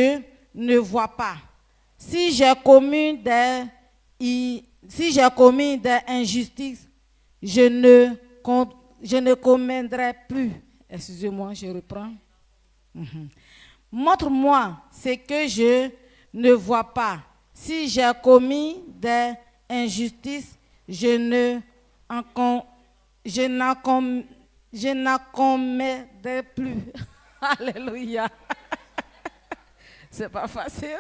je ne vois pas. Si j'ai commis des injustices, je ne commettrai plus. Excusez-moi, je reprends. Montre-moi ce que je ne vois pas. Si j'ai commis des injustices, je n'en commettrai plus. Alléluia. C'est pas facile.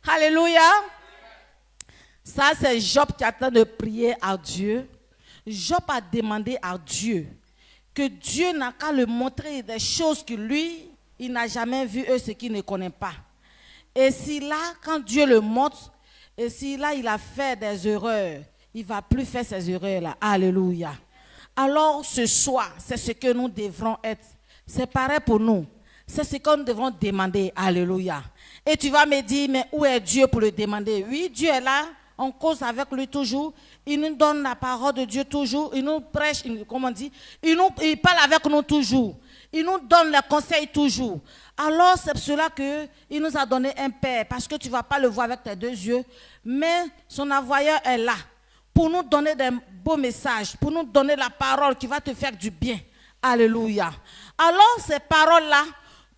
Alléluia. Ça, c'est Job qui attend de prier à Dieu. Job a demandé à Dieu que Dieu n'a qu'à lui montrer des choses que lui, il n'a jamais vues, eux, ce qu'il ne connaît pas. Et si là, quand Dieu le montre, et si là, il a fait des erreurs, il ne va plus faire ces erreurs-là. Alléluia. Alors, ce soir, c'est ce que nous devrons être. C'est pareil pour nous. C'est ce que nous devrons demander. Alléluia. Et tu vas me dire, mais où est Dieu pour le demander? Oui, Dieu est là. On cause avec lui toujours. Il nous donne la parole de Dieu toujours. Il nous prêche, comment on dit? Il parle avec nous toujours. Il nous donne les conseils toujours. Alors, c'est pour cela qu'il nous a donné un Père. Parce que tu ne vas pas le voir avec tes deux yeux. Mais son envoyeur est là. Pour nous donner des beaux messages. Pour nous donner la parole qui va te faire du bien. Alléluia. Alors, ces paroles-là,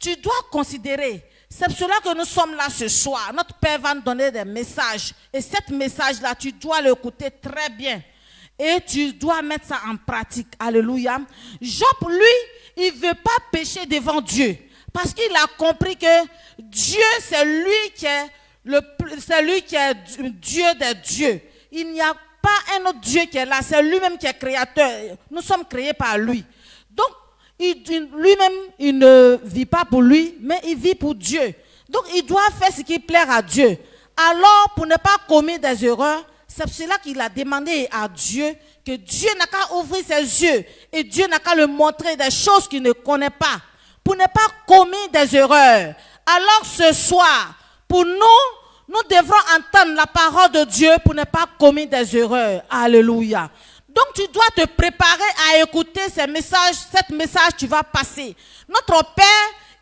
tu dois considérer. C'est pour cela que nous sommes là ce soir. Notre Père va nous donner des messages. Et ce message-là, tu dois l'écouter très bien. Et tu dois mettre ça en pratique. Alléluia. Job, lui, il ne veut pas pécher devant Dieu. Parce qu'il a compris que Dieu, c'est lui qui est Dieu des dieux. Il n'y a pas un autre Dieu qui est là. C'est lui-même qui est créateur. Nous sommes créés par lui. Donc, lui-même, il ne vit pas pour lui, mais il vit pour Dieu. Donc, il doit faire ce qui plaît à Dieu. Alors, pour ne pas commettre des erreurs, c'est pour cela qu'il a demandé à Dieu que Dieu n'a qu'à ouvrir ses yeux et Dieu n'a qu'à lui montrer des choses qu'il ne connaît pas pour ne pas commettre des erreurs. Alors, ce soir, pour nous devrons entendre la parole de Dieu pour ne pas commettre des erreurs. Alléluia. Donc, tu dois te préparer à écouter ces messages, cet message que tu vas passer. Notre Père,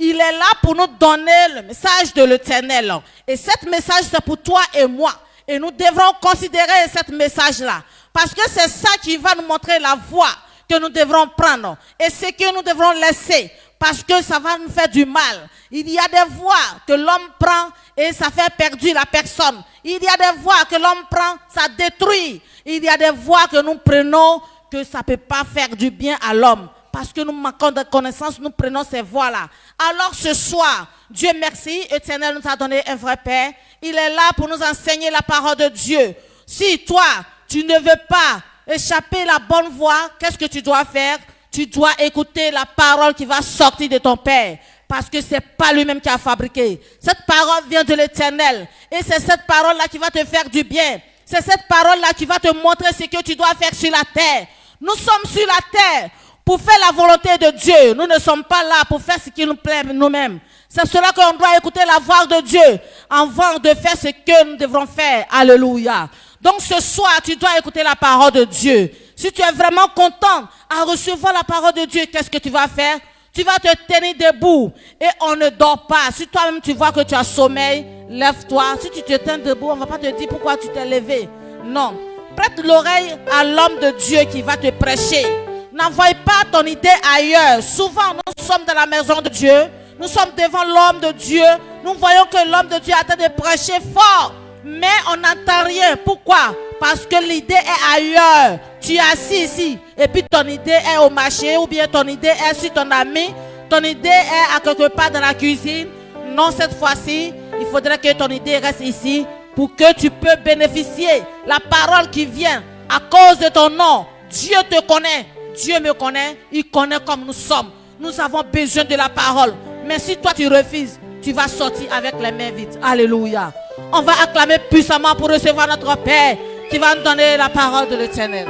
il est là pour nous donner le message de l'Éternel. Et cet message, c'est pour toi et moi. Et nous devrons considérer ce message-là. Parce que c'est ça qui va nous montrer la voie que nous devrons prendre. Et ce que nous devrons laisser. Parce que ça va nous faire du mal. Il y a des voies que l'homme prend et ça fait perdre la personne. Il y a des voies que l'homme prend, ça détruit. Il y a des voies que nous prenons que ça ne peut pas faire du bien à l'homme. Parce que nous manquons de connaissances, nous prenons ces voies-là. Alors ce soir, Dieu merci, Éternel nous a donné un vrai Père. Il est là pour nous enseigner la parole de Dieu. Si toi, tu ne veux pas échapper la bonne voie, qu'est-ce que tu dois faire? Tu dois écouter la parole qui va sortir de ton Père. Parce que ce n'est pas lui-même qui a fabriqué. Cette parole vient de l'Éternel. Et c'est cette parole-là qui va te faire du bien. C'est cette parole-là qui va te montrer ce que tu dois faire sur la terre. Nous sommes sur la terre pour faire la volonté de Dieu. Nous ne sommes pas là pour faire ce qui nous plaît nous-mêmes. C'est cela qu'on doit écouter la voix de Dieu avant de faire ce que nous devrons faire. Alléluia. Donc ce soir, tu dois écouter la parole de Dieu. Si tu es vraiment content à recevoir la parole de Dieu, qu'est-ce que tu vas faire? Tu vas te tenir debout et on ne dort pas. Si toi-même tu vois que tu as sommeil, lève-toi. Si tu te tiens debout, on ne va pas te dire pourquoi tu t'es levé. Non. Prête l'oreille à l'homme de Dieu qui va te prêcher. N'envoie pas ton idée ailleurs. Souvent, nous sommes dans la maison de Dieu. Nous sommes devant l'homme de Dieu. Nous voyons que l'homme de Dieu est en train de prêcher fort. Mais on n'entend rien. Pourquoi? Parce que l'idée est ailleurs. Tu es assis ici. Et puis ton idée est au marché. Ou bien ton idée est sur ton ami. Ton idée est à quelque part dans la cuisine. Non, cette fois-ci, il faudrait que ton idée reste ici. Pour que tu peux bénéficier la parole qui vient à cause de ton nom. Dieu te connaît. Dieu me connaît. Il connaît comme nous sommes. Nous avons besoin de la parole. Mais si toi tu refuses, tu vas sortir avec les mains vides. Alléluia. On va acclamer puissamment pour recevoir notre Père qui va nous donner la parole de l'Éternel.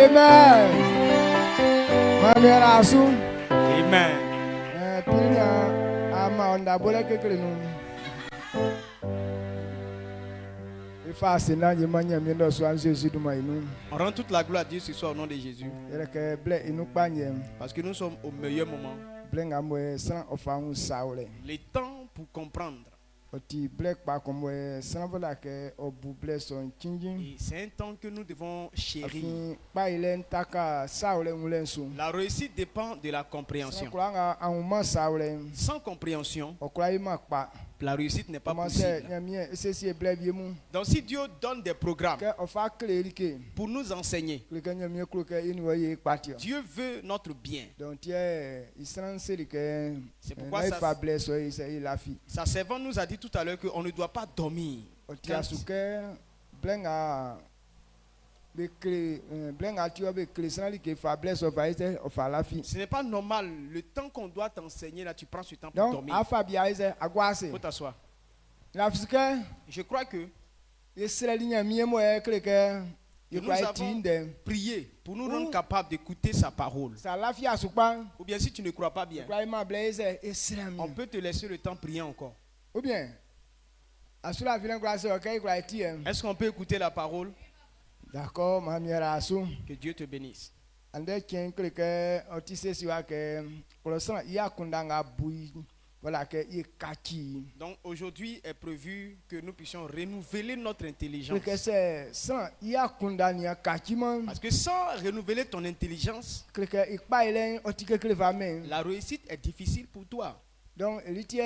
Amen. Mami Rasu. Amen. Pinya ama onda bole kekele nu. Ifa sena nyemanya miendo so an Jésus duma inu. On rend toute la gloire à Dieu ce soir au nom de Jésus. Yere ke ble inu kpanyem. Parce que nous sommes au meilleur moment. Ble ngamwe san ofangu saule. Le temps pour comprendre. Oti ble kpa komwe san vola ke obu ble son chinjin. Et c'est un temps que nous devons chérir. Afin pa ile ntaka saule ngulensu. La réussite dépend de la compréhension. Kulanga anuma saule. Sans compréhension, Okula ima kpa. la réussite n'est pas Comment possible. nyamie esesi ble biemu. Donc si Dieu donne des programmes Ke ofa klerike. pour nous enseigner, Kleke nyamie kluke inuwe kpatio. Dieu veut notre bien. Donc isran selike. C'est pourquoi na ifa ble so il a fi. Sa servante nous a dit tout à l'heure qu'on ne doit pas dormir. Otia suke blenga bekle blenga tio bekle sanali ke fa ble so va ite ofa la fi. Ce n'est pas normal. Le temps qu'on doit t'enseigner, là, tu prends ce temps pour Donc dormir. afa bia ise agwase. Faut t'asseoir. La fisike Je crois que esra linya miemo e kleke nous ikwa avons tinde. prié pour nous rendre capables d'écouter sa parole. Sa la fi asukpa. Ou bien si tu ne crois pas bien, Kwa ima ble ise esra mi. on peut te laisser le temps prier encore. Ou bien asula filen kwa se okay kwa tie. Est-ce qu'on peut écouter la parole? D'accord, ma miera asu. Que Dieu te bénisse. Ande chen kleke otise siwa ke kolosan ya kundanga bui. Voilà que il kaki. Donc aujourd'hui est prévu que nous puissions renouveler notre intelligence. Que c'est sans ya kundania kaki man. Parce que sans renouveler ton intelligence, Que ikpa ile otike kle va men. la réussite est difficile pour toi. Donc elitie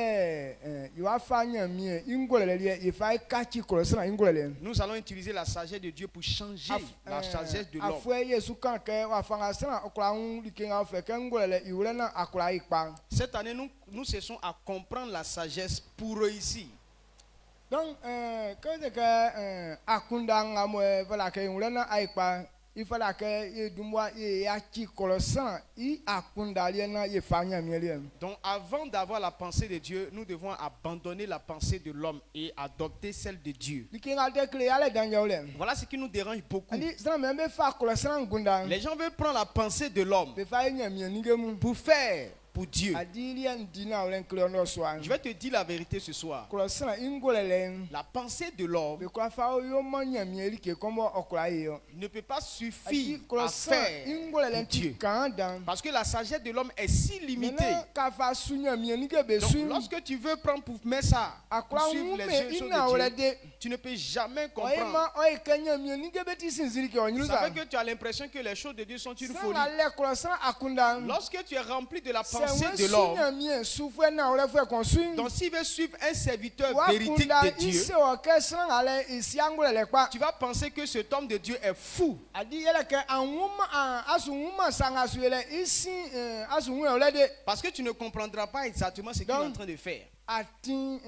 yo afanya mi ingolele lie ifa kaki kolosan ingolele. Nous allons utiliser la sagesse de Dieu pour changer la sagesse de l'homme. Afwe yesu kan ke wa fanga sana okla un likinga fe ke ngolele iwule na akla ikpa. Cette année, nous cessons à comprendre la sagesse pour réussir. Donc quand que akundanga mo voilà que iwule na aikpa il fallait que dumwa ya ki kolosan I akunda lie na ye fanya mi lie. Donc avant d'avoir la pensée de Dieu, nous devons abandonner la pensée de l'homme et adopter celle de Dieu. Likinga de kle ale ganja ole. Voilà ce qui nous dérange beaucoup. Ali sana membe fa kolosan ngunda. Les gens veulent prendre la pensée de l'homme Be fa nya mi nigemu. pour faire pour Dieu. Adilien dina ole nkle no so an. Je vais te dire la vérité ce soir. Kolosan ingolele. La pensée de l'homme Be kwa fa yo manya mi like kombo okla yo. ne peut pas suffire à Kolosan faire ingolele pour Dieu. tikanda. Parce que la sagesse de l'homme est si limitée. Ka fa sunya mi nige be Donc su. lorsque tu veux prendre pour mettre ça, pour Akwa suivre les ngume choses ina ole de Dieu, de. tu ne peux jamais comprendre. Oyema oy kenya mi nige be ti sinziri ke Ça onyuza. fait que tu as l'impression que les choses de Dieu sont une folie. Sana le kolosan akunda. Lorsque tu es rempli de la C'est pensée un de l'homme, sunya mi soufwe na ole fwe konsu. donc s'il veut suivre un serviteur véridique Wakunda de Dieu, ise o ke san ale isi angole le kwa. tu vas penser que cet homme de Dieu est fou. Adi yele ke anwuma asu nwuma sanga su yele isi asu nwe ole de Parce que tu ne comprendras pas exactement ce qu'il est en train de faire. ati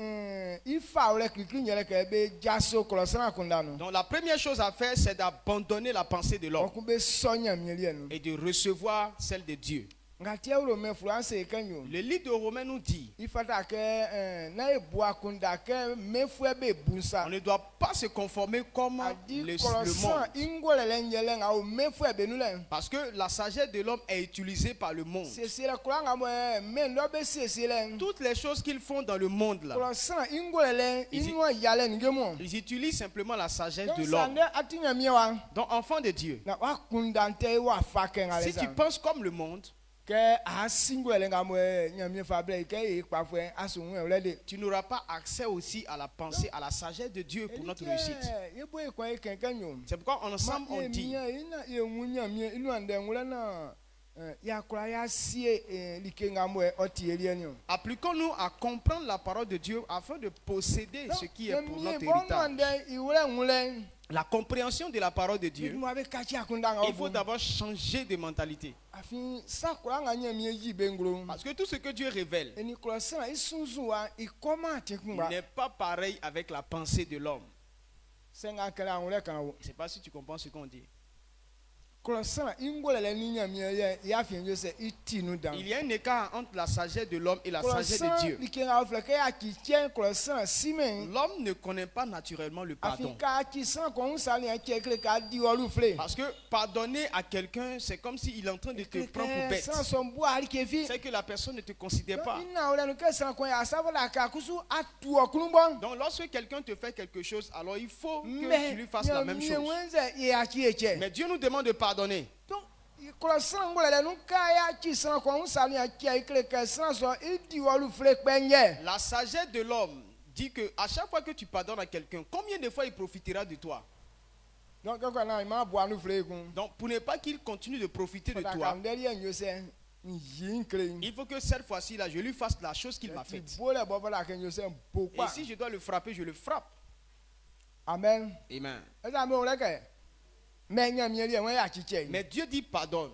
ifa ole kikri yele ke be jaso kolosan akunda no. Donc la première chose à faire, c'est d'abandonner la pensée de l'homme Okube sonya mi ele no. et de recevoir celle de Dieu. Ngati euro me France kanyo. Le livre de Romains nous dit, Ifata ke na ebu akunda ke me fwe be bunsa. on ne doit pas se conformer comme Adi le kolosan monde. ingole le nyele nga o me fwe be nule. Parce que la sagesse de l'homme est utilisée par le monde. C'est la kolanga mo me ndo be c'est le. Toutes les choses qu'ils font dans le monde là, Kolosan ingole le inwa yale ngemo. ils utilisent simplement la sagesse Donc de ça l'homme. ne atinya miwa. Donc enfant de Dieu, Na wakunda nte wa faken si aleza. tu penses comme le monde, Que a singole nga mo nyamie fabre ke e kpafwe asunwe olede. tu n'auras pas accès aussi à la pensée, à la sagesse de Dieu pour notre réussite. Ye boy ko e kenkanyo. C'est pourquoi ensemble on dit, Ina ye munya mi inu ande ngula na ya kura ya sie likenga mo oti elienyo. appliquons-nous à comprendre la parole de Dieu afin de posséder ce qui est pour notre héritage. ande iwule ngule. La compréhension de la parole de Dieu, Mo abe kachi akunda nga il faut d'abord changer de mentalité. Afin sa kura nga nyamie yi bengro. Parce que tout ce que Dieu révèle Eni kura sana isunzuwa ikoma tekunga. n'est pas pareil avec la pensée de l'homme. Senga kala ngule kana wo. Je ne sais pas si tu comprends ce qu'on dit. kɔlɔsana ingolele ni nyamia ye ya fi njo se itinu dan Il y a un écart entre la sagesse de l'homme et la sagesse de kɔlɔsana Dieu. likenga ofle ke ya ki tien kɔlɔsana simen L'homme ne connaît pas naturellement le pardon. afika ki san ko sali en kekle ka di olu fle Parce que pardonner à quelqu'un, c'est comme s'il est en train de te prendre pour bête. san son bo ari ke fi C'est que la personne ne te considère pas. ina ole no ke san ko ya sabola ka kusu atu okunbo Donc lorsque quelqu'un te fait quelque chose, alors il faut que tu mais lui fasses la même chose. wenze ya ki eche Mais Dieu nous demande de pardonner. donc kɔlɔsana ngolele no ka ya ki san ko sali en kekle ke san so idi olu fle penye La sagesse de l'homme dit que à chaque fois que tu pardonnes à quelqu'un, combien de fois il profitera de toi? donc ko na ma bo anu fle kun Donc pour ne pas qu'il continue de profiter de Fada toi, kam deli en yo se yin kle il faut que cette fois-ci là, je lui fasse la chose qu'il m'a faite. bole bo bala ken yo se Et pourquoi si je dois le frapper, je le frappe. amen Amen. eza me ole ke me nya mi ri won ya chi che Mais Dieu dit pardonne.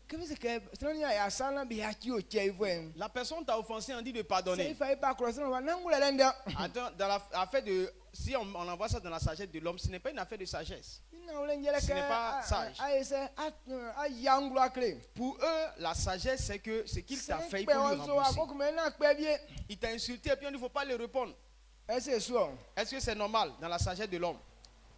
ke bi se ke tron ya sana bi ya chi o che vo La personne t'a offensé, on dit de se pardonner. fa ba cross na na ngule le nda Attends, dans l'affaire de, si on envoie ça dans la sagesse de l'homme, ce n'est pas une affaire de sagesse. na ole njele Ce ke n'est pas sage. a se a ya nglo akle Pour eux, la sagesse, c'est que ce qu'il t'a fait, il pe faut lui o so rembourser. akoko me na pe bi Il t'a insulté et puis on dit, il ne faut pas le répondre. ese so Est-ce que c'est normal dans la sagesse de l'homme?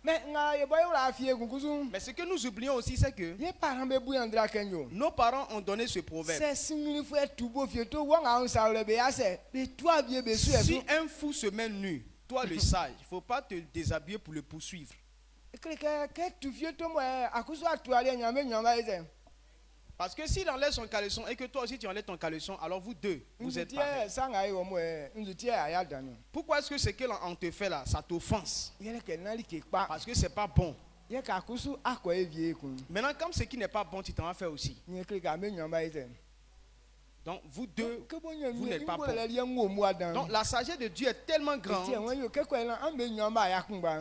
mais nga ye boy la fie kunkusu Mais ce que nous oublions aussi, c'est que ye parent be bu andra kenyo nos parents ont donné ce proverbe. c'est simili fo tubo fie to wo nga on sa ole be ya se be toi bien be su Si un fou se met nu, toi le sage, il ne faut pas te déshabiller pour le poursuivre. que tu viens de moi, à cause de toi, il y a un Parce que s'il enlève son caleçon et que toi aussi tu enlèves ton caleçon, alors vous deux, vous êtes pareils. Pourquoi est-ce que ce qu'on te fait là, ça t'offense? Parce que c'est pas bon. Maintenant, comme ce qui n'est pas bon, tu t'en vas faire aussi. Donc vous deux, vous n'êtes pas bon. Donc la sagesse de Dieu est tellement grande.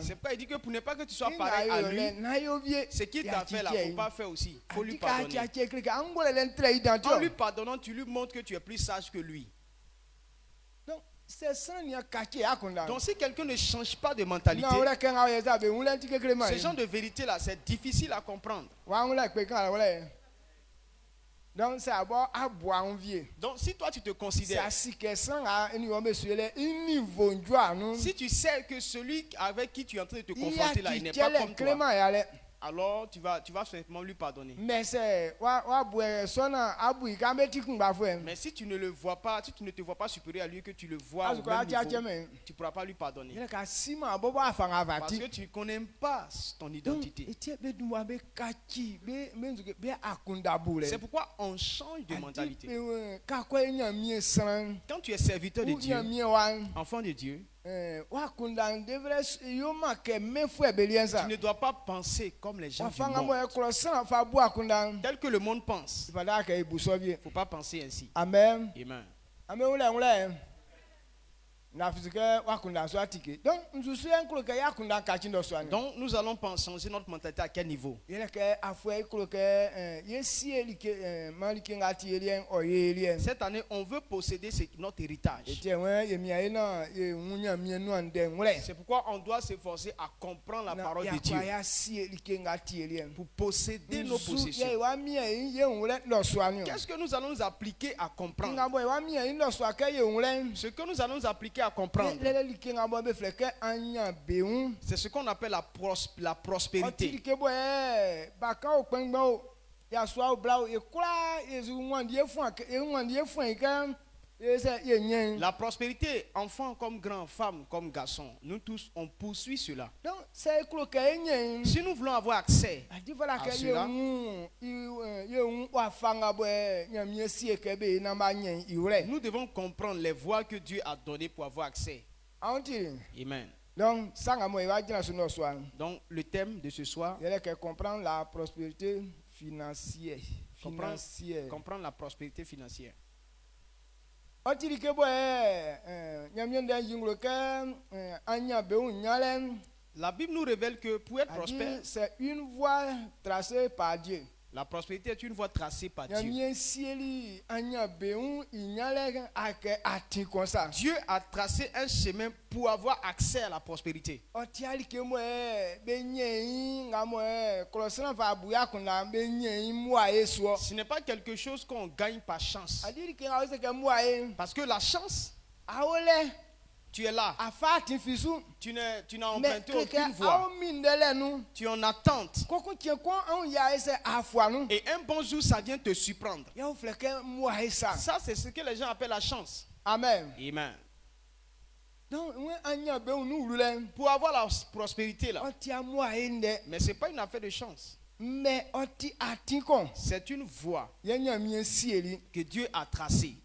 C'est pourquoi il dit que pour ne pas que tu sois pareil à lui, ce qu'il t'a fait là, il ne faut pas faire aussi. Il faut lui pardonner. En lui pardonnant, tu lui montres que tu es plus sage que lui. Donc si quelqu'un ne change pas de mentalité, ce genre de vérité là, c'est difficile à comprendre. Donc c'est d'abord à boire en vie. Donc si toi tu te considères, si tu sais que celui avec qui tu es en train de te confronter là, il n'est pas comme toi, alors tu vas simplement lui pardonner. Mais si tu ne le vois pas, si tu ne te vois pas supérieur à lui, que tu le vois au même niveau, tu ne pourras pas lui pardonner. Parce que tu ne connais pas ton identité. C'est pourquoi on change de mentalité. Quand tu es serviteur de Dieu, enfant de Dieu, tu ne dois pas penser comme les gens du monde. Tel que le monde pense. Il ne faut pas penser ainsi. Amen. Amen. Donc nous allons changer notre mentalité à quel niveau? Cette année, on veut posséder notre héritage. C'est pourquoi on doit s'efforcer à comprendre la parole de Dieu pour posséder nos possessions. Qu'est-ce que nous allons nous appliquer à comprendre? Ce que nous allons nous appliquer à comprendre, c'est ce qu'on appelle la prospérité. La prospérité, enfant comme grand, femme comme garçon, nous tous, on poursuit cela. Si nous voulons avoir accès à cela, nous devons comprendre les voies que Dieu a données pour avoir accès. Amen. Donc le thème de ce soir, comprendre la prospérité financière. Comprendre la prospérité financière. La Bible nous révèle que pour être prospère, c'est une voie tracée par Dieu. La prospérité est une voie tracée par Dieu. Dieu a tracé un chemin pour avoir accès à la prospérité. Ce n'est pas quelque chose qu'on gagne par chance. Parce que la chance, tu es là. Tu n'as emprunté aucune voie. Tu es en attente. Et un bon jour, ça vient te surprendre. Ça, c'est ce que les gens appellent la chance. Amen. Amen. Donc, pour avoir la prospérité là. Mais ce n'est pas une affaire de chance. C'est une voie que Dieu a tracée.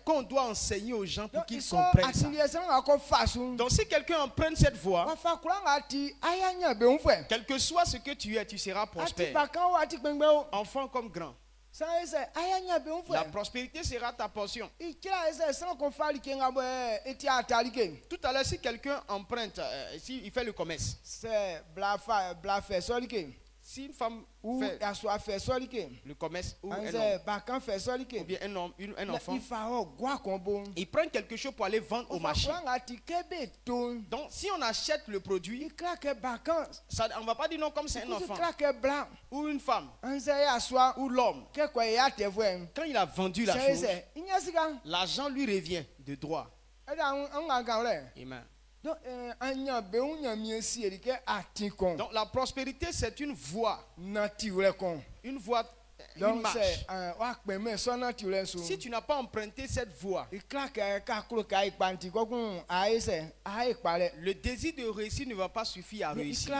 Qu'on doit enseigner aux gens pour qu'ils comprennent ça. Donc si quelqu'un emprunte cette voie, quel que soit ce que tu es, tu seras prospère. Enfant comme grand. La prospérité sera ta portion. Tout à l'heure, si quelqu'un emprunte, il fait le commerce. Si une femme fait le commerce ou un homme, ou bien un enfant, il prend quelque chose pour aller vendre au marché. Donc si on achète le produit, ça, on ne va pas dire non comme c'est un enfant ou une femme ou l'homme. Quand il a vendu la chose, l'argent lui revient de droit. Amen. Donc la prospérité, c'est une voie. Une voie, une marche. Si tu n'as pas emprunté cette voie, le désir de réussir ne va pas suffire à réussir.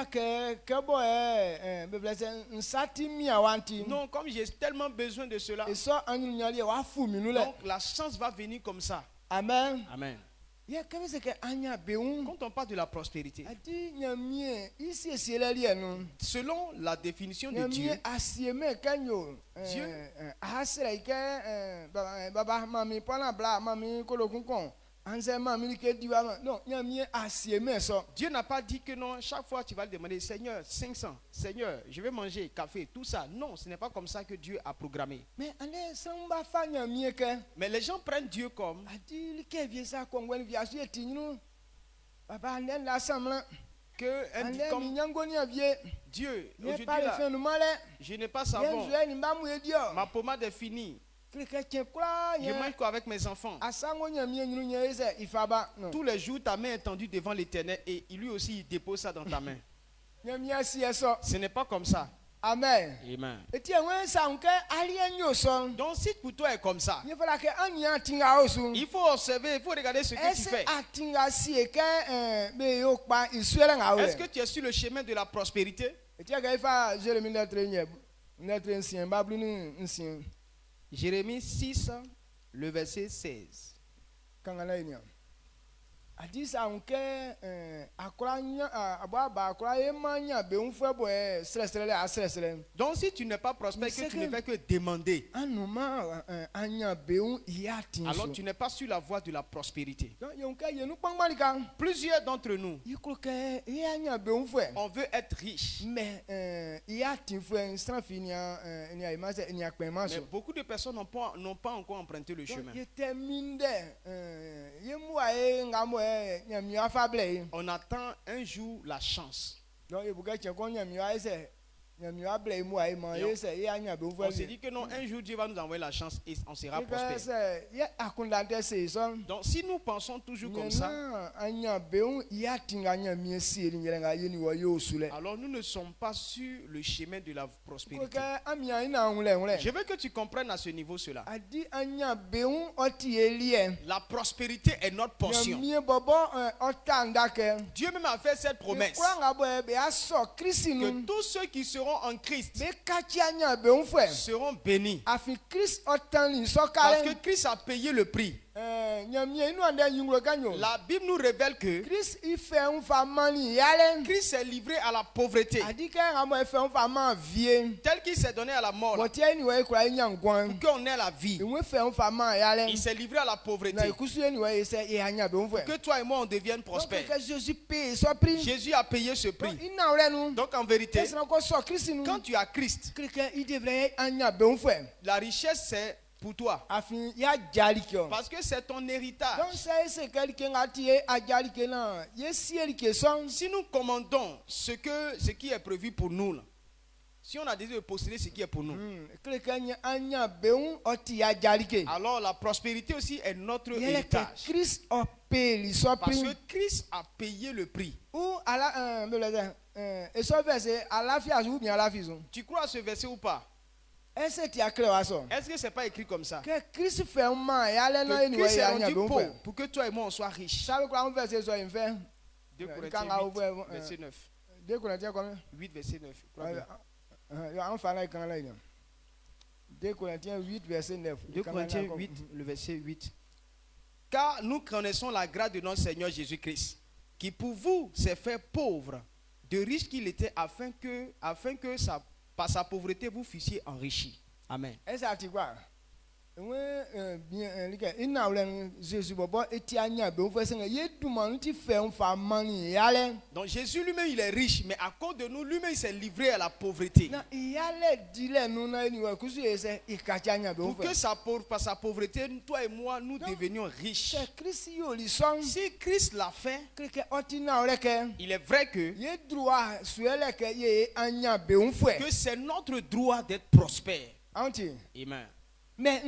Non, comme j'ai tellement besoin de cela, donc la chance va venir comme ça. Amen. Amen. Quand on parle de la prospérité, selon la définition de Dieu, Dieu n'a pas dit que non, chaque fois tu vas le demander, Seigneur, 500, Seigneur, je vais manger café, tout ça. Non, ce n'est pas comme ça que Dieu a programmé. Mais les gens prennent Dieu comme Dieu, aujourd'hui là, je n'ai pas savon, ma pommade est finie. Je mange quoi avec mes enfants? Tous les jours, ta main est tendue devant l'Éternel et lui aussi il dépose ça dans ta main. Ce n'est pas comme ça. Amen. Amen. Donc si pour toi est comme ça, il faut observer, il faut regarder ce que tu fais. Est-ce que tu es sur le chemin de la prospérité? Jérémie 6, le verset 16. Donc si tu n'es pas prospère, que tu ne fais que demander, alors tu n'es pas sur la voie de la prospérité. Plusieurs d'entre nous, on veut être riche. Mais beaucoup de personnes n'ont pas encore emprunté le chemin. On attend un jour la chance. On s'est dit que non, un jour Dieu va nous envoyer la chance et on sera prospère. Donc si nous pensons toujours comme ça, alors nous ne sommes pas sur le chemin de la prospérité. Je veux que tu comprennes à ce niveau cela. La prospérité est notre portion. Dieu même a fait cette promesse que tous ceux qui seront en Christ seront bénis. Parce que Christ a payé le prix. La Bible nous révèle que Christ s'est livré à la pauvreté, tel qu'il s'est donné à la mort, pour qu'on ait la vie. Il s'est livré à la pauvreté, pour que toi et moi on devienne prospères. Jésus a payé ce prix. Donc en vérité, quand tu as Christ, la richesse c'est pour toi, parce que c'est ton héritage. Si nous commandons ce qui est prévu pour nous, là, si on a désir de posséder ce qui est pour nous, alors la prospérité aussi est notre héritage. Parce que Christ a payé le prix. Tu crois à ce verset ou pas? Est-ce que c'est pas écrit comme ça? Que Christ est rendu pauvre pour que toi et moi on soit riches. 2 Corinthiens 8, verset 9. 8, verset 9. 2 Corinthiens 8, verset 9. 2 Corinthiens 8, le verset 8. Car nous connaissons la grâce de notre Seigneur Jésus-Christ, qui pour vous s'est fait pauvre, de riche qu'il était, afin que par sa pauvreté vous fussiez enrichis. Amen. Donc Jésus lui-même il est riche, mais à cause de nous, lui-même il s'est livré à la pauvreté. Pour que par sa pauvreté, toi et moi, nous devenions riches. Si Christ l'a fait, il est vrai que c'est notre droit d'être prospère. Amen. Mais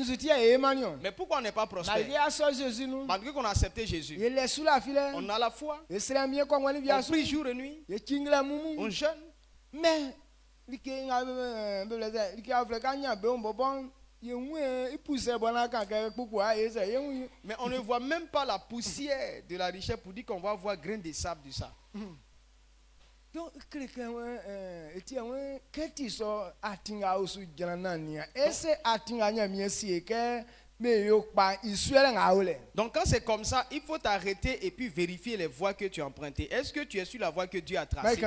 pourquoi on n'est pas prospère? Malgré qu'on a accepté Jésus, on a la foi, on prie jour et nuit, on jeûne. Mais on ne voit même pas la poussière de la richesse pour dire qu'on va voir grain de sable de ça. Donc, quand c'est comme ça, il faut t'arrêter et puis vérifier les voies que tu as empruntées. Est-ce que tu es sur la voie que Dieu a tracée?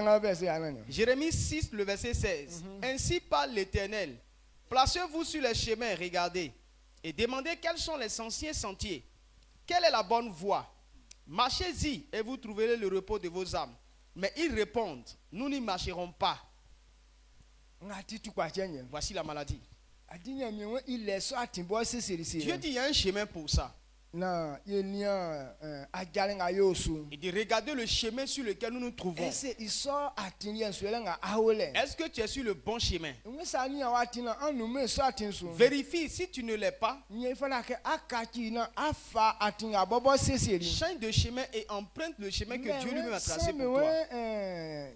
Jérémie 6, le verset 16. Ainsi parle l'Éternel. Placez-vous sur les chemins, regardez, et demandez quels sont les anciens sentiers. Quelle est la bonne voie? Marchez-y et vous trouverez le repos de vos âmes. Mais ils répondent, nous n'y marcherons pas. Voici la maladie. Dieu dit, il y a un chemin pour ça. Il dit, regardez le chemin sur lequel nous nous trouvons. Est-ce que tu es sur le bon chemin? Vérifie, si tu ne l'es pas, change de chemin et emprunte le chemin que Dieu lui-même a tracé pour toi.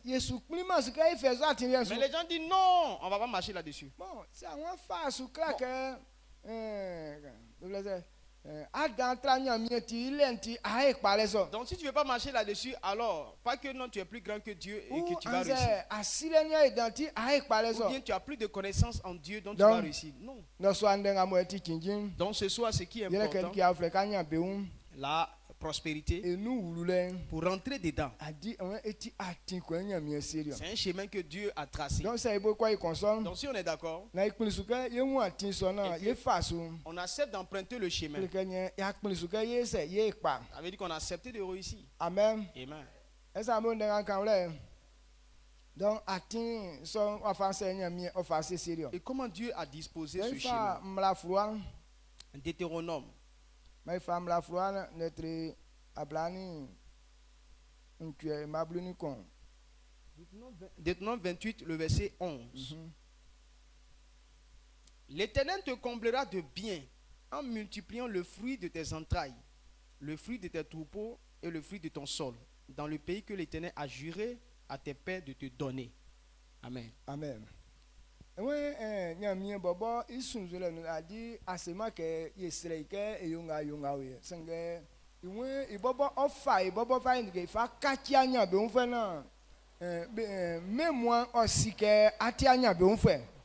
Mais les gens disent non, on ne va pas marcher là-dessus. Donc si tu ne veux pas marcher là-dessus, alors pas que non tu es plus grand que Dieu et que tu vas réussir. Ou bien tu as plus de connaissances en Dieu dont tu vas réussir. Non. Donc ce soir, ce qui est important, la prospérité, pour rentrer dedans, c'est un chemin que Dieu a tracé. Donc si on est d'accord, on accepte d'emprunter le chemin, ça veut dire qu'on a accepté de réussir. Amen. Amen. Et comment Dieu a disposé ce chemin? Deutéronome. Deutéronome 28, le verset 11. L'Éternel te comblera de bien en multipliant le fruit de tes entrailles, le fruit de tes troupeaux et le fruit de ton sol, dans le pays que l'Éternel a juré à tes pères de te donner. Amen. Amen.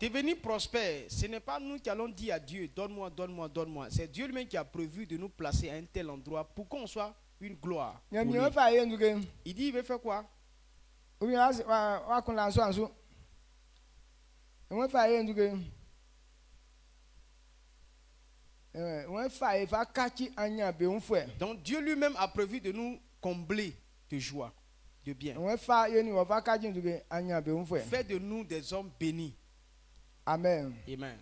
Devenir prospère, ce n'est pas nous qui allons dire à Dieu, donne-moi, donne-moi, donne-moi. C'est Dieu lui-même qui a prévu de nous placer à un tel endroit pour qu'on soit une gloire. Il dit, il veut faire quoi? Donc Dieu lui-même a prévu de nous combler de joie, de bien. Fais de nous des hommes bénis. Amen. Amen.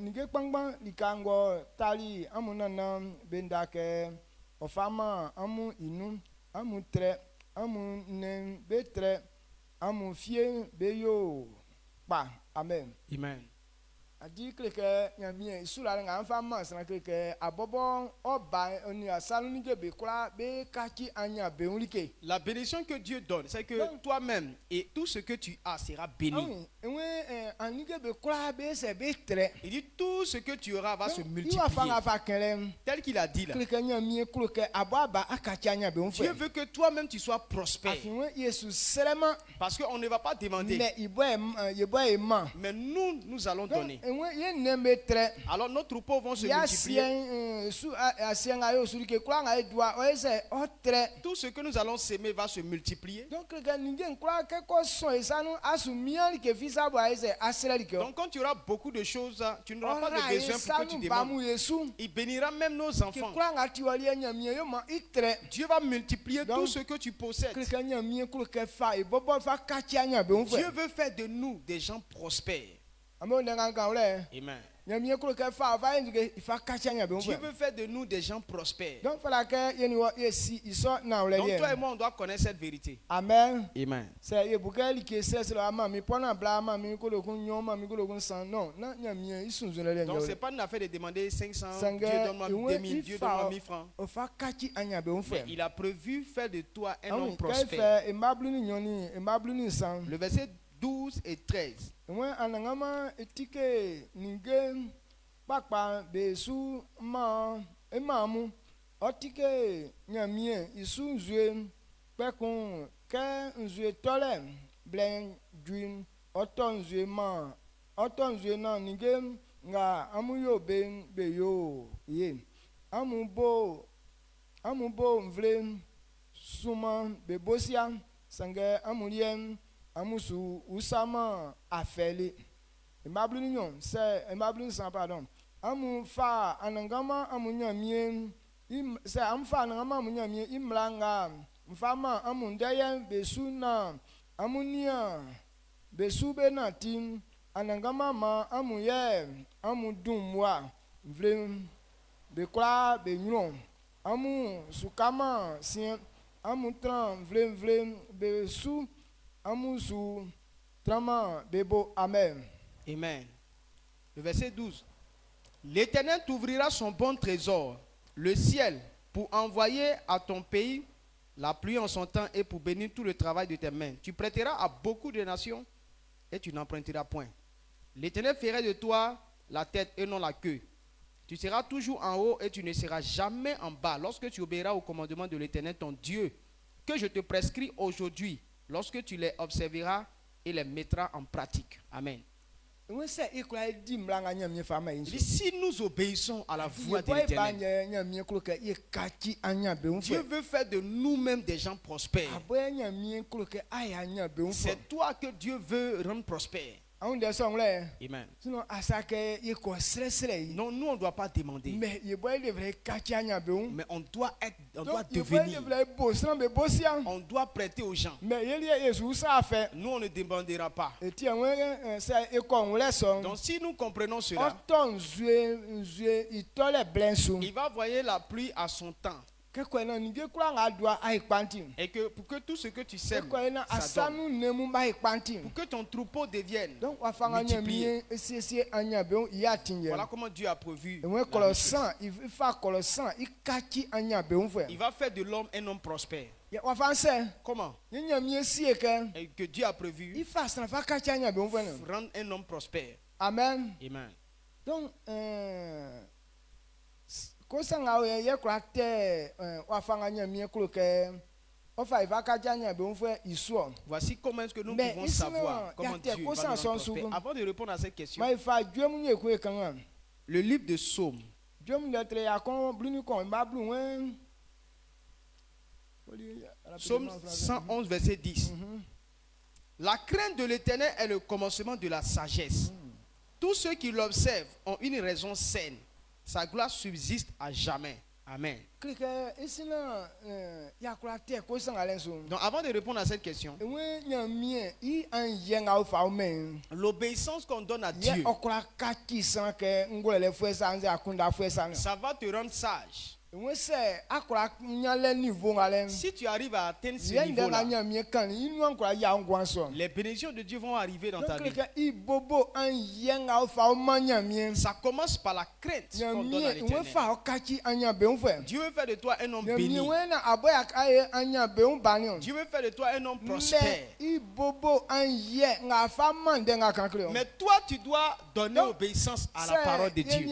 Nige kpangba likango tali amunana bendake ofama amu inu amu tre amu nen betre amu fie beyo pa. Amen. Amen. Adi kleke nyamie sura nga fama sana kleke abobo oba oni asalu nige be kula be kachi anya be unlike. La bénédiction que Dieu donne, c'est que toi-même et tout ce que tu as sera béni. Il dit tout ce que tu auras va se multiplier. Tel qu'il a dit là. Dieu veut que toi-même tu sois prospère. Parce qu'on ne va pas demander. Mais nous allons donner. Alors nos troupeaux vont se multiplier. Tout ce que nous allons s'aimer va se multiplier. Donc quand tu auras beaucoup de choses, tu n'auras pas de besoin pour que tu demandes. Il bénira même nos enfants. Dieu va multiplier tout ce que tu possèdes. Dieu veut faire de nous des gens prospères. Amen. Dieu veut faire de nous des gens prospères. Donc toi et moi, on doit connaître cette vérité. Amen. Amen. Donc ce n'est pas une affaire de demander 500, Dieu donne-moi 2000, Dieu donne-moi 1000 francs. Mais il a prévu faire de toi un homme prospère. Le verset 12 et 13. Amusu usama afeli emablu nyon se emablu san pardon amu fa anangama amunyamie se amfa anangama amunyamie imlanga mfama amundeye besuna amunia besube na tim anangama ma amuye amudumwa vle bekla benyon amu sukama sien amutran vle besu Amusu trama bebo. Amen. Amen. Le verset 12. L'Éternel t'ouvrira son bon trésor, le ciel, pour envoyer à ton pays la pluie en son temps et pour bénir tout le travail de tes mains. Tu prêteras à beaucoup de nations et tu n'emprunteras point. L'Éternel ferait de toi la tête et non la queue. Tu seras toujours en haut et tu ne seras jamais en bas lorsque tu obéiras au commandement de l'Éternel ton Dieu que je te prescris aujourd'hui, lorsque tu les observeras et les mettras en pratique. Amen. Si nous obéissons à la voix de l'Éternel, Dieu veut faire de nous-mêmes des gens prospères. C'est toi que Dieu veut rendre prospère. Amen. Non, nous on ne doit pas demander. Mais on doit devenir. On doit prêter aux gens. Nous on ne demandera pas. Donc si nous comprenons cela, il va envoyer la pluie à son temps. Et que pour que tout ce que tu sèmes, ça donne. Pour que ton troupeau devienne multiplié. Voilà comment Dieu a prévu. Il va faire de l'homme un homme prospère. Comment? Et que Dieu a prévu rendre un homme prospère. Amen. Amen. Donc, Voici comment est-ce que nous pouvons savoir comment Dieu va nous prospérer. Avant de répondre à cette question, le livre de Psaume, Psaume 111, verset 10. La crainte de l'Éternel est le commencement de la sagesse. Tous ceux qui l'observent ont une raison saine. Sa gloire subsiste à jamais. Amen. Donc avant de répondre à cette question, l'obéissance qu'on donne à Dieu, ça va te rendre sage. Si tu arrives à atteindre ce niveau-là, les bénédictions de Dieu vont arriver dans ta vie. Ça commence par la crainte qu'on donne à l'Éternel. Dieu veut faire de toi un homme béni. Dieu veut faire de toi un homme prospère. Mais toi, tu dois donner obéissance à la parole de Dieu.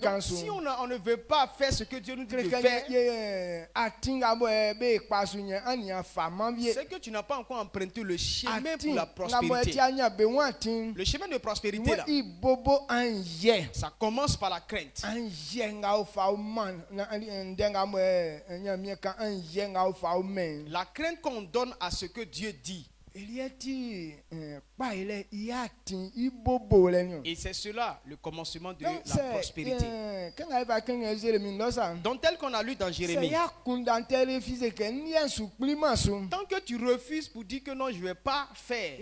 Donc, si on ne veut pas faire ce que Dieu nous dit de faire, c'est que tu n'as pas encore emprunté le chemin pour la prospérité. Le chemin de prospérité là, ça commence par la crainte. La crainte qu'on donne à ce que Dieu dit. Et c'est cela le commencement de la prospérité. Donc tel qu'on a lu dans Jérémie, tant que tu refuses pour dire que non, je ne vais pas faire,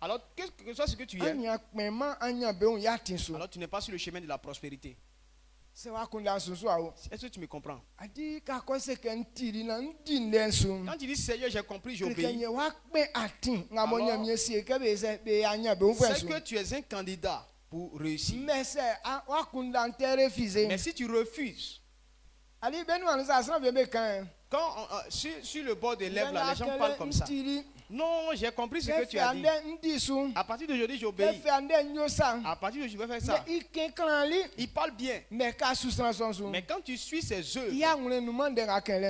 alors que soit ce que tu es, alors tu n'es pas sur le chemin de la prospérité. Est-ce que tu me comprends? Quand tu dis Seigneur, j'ai compris, j'obéis, c'est que tu es un candidat pour réussir. Mais si tu refuses, quand sur le bord des lèvres, là, les gens parlent comme ça. Non, j'ai compris ce que tu as dit. À partir d'aujourd'hui, j'obéis. À partir d'aujourd'hui, je vais faire ça. Il parle bien. Mais quand tu suis ses œuvres,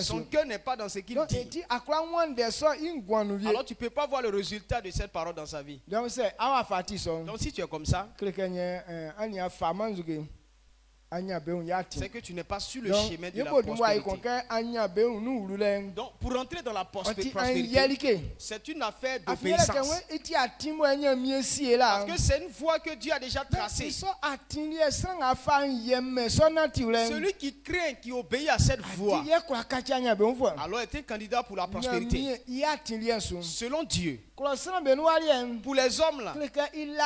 son cœur n'est pas dans ce qu'il dit. Alors tu ne peux pas voir le résultat de cette parole dans sa vie. Donc si tu es comme ça, c'est que tu n'es pas sur le chemin de la prospérité. Donc, pour entrer dans la prospérité, c'est une affaire d'obéissance. Parce que c'est une voie que Dieu a déjà tracée. Celui qui craint, qui obéit à cette voie, alors est un candidat pour la prospérité. Selon Dieu. Pour les hommes là, il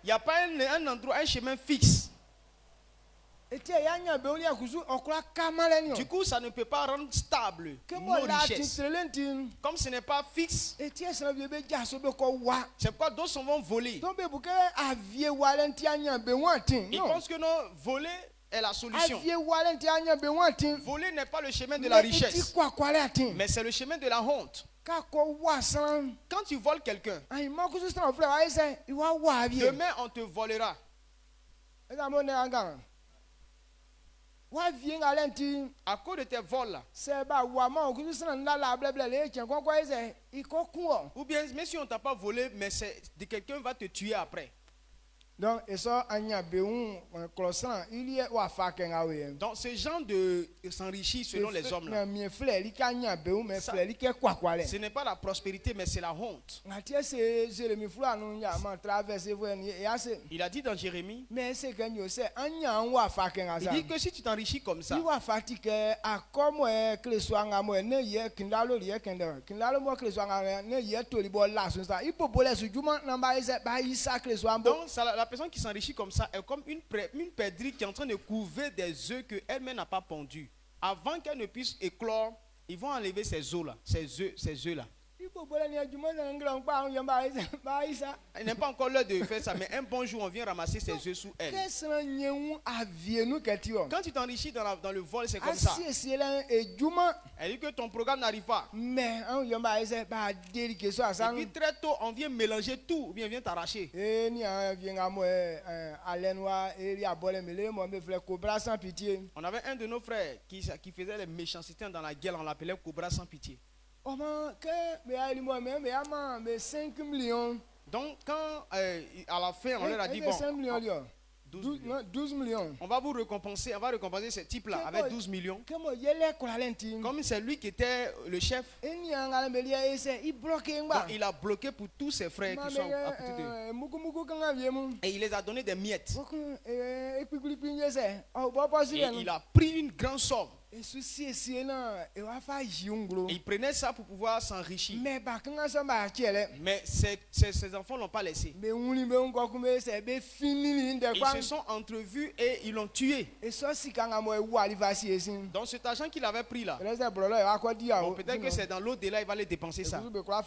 n'y a pas un endroit, un chemin fixe. Du coup, ça ne peut pas rendre stable nos richesses. Comme ce n'est pas fixe, c'est pourquoi d'autres vont voler. Ils pensent que non, voler est la solution. Voler n'est pas le chemin de la richesse, mais c'est le chemin de la honte. Quand tu voles quelqu'un, demain on te volera. À cause de tes vols là. Ou bien, même si on ne t'a pas volé, mais quelqu'un va te tuer après. Donc, ce genre de s'enrichir selon les hommes là, ce n'est pas la prospérité, mais c'est la honte. Il a dit dans Jérémie, il dit que si tu t'enrichis comme ça, donc la personne qui s'enrichit comme ça est comme une perdrix qui est en train de couver des œufs qu'elle-même n'a pas pondus. Avant qu'elle ne puisse éclore, ils vont enlever ces œufs là, ces œufs là. Il n'est pas encore l'heure de faire ça, mais un bon jour, on vient ramasser ses œufs sous elle. Quand tu t'enrichis dans le vol, c'est comme ça. Elle dit que ton programme n'arrive pas. Et puis très tôt, on vient mélanger tout, ou bien vient t'arracher. On avait un de nos frères qui faisait les méchancetés dans la gueule, on l'appelait Cobra sans pitié. Donc quand à la fin on leur a dit bon, 12 millions. On va vous récompenser, on va récompenser ce type-là avec 12 millions. Comme c'est lui qui était le chef, donc il a bloqué pour tous ses frères qui sont à côté d'eux. Et il les a donné des miettes. Et il a pris une grande somme. Et il prenait ça pour pouvoir s'enrichir. Mais ses enfants ne l'ont pas laissé. Ils se sont entrevus et ils l'ont tué. Donc cet argent qu'il avait pris là, bon, peut-être que c'est dans l'au-delà, il va les dépenser ça. On ne peut pas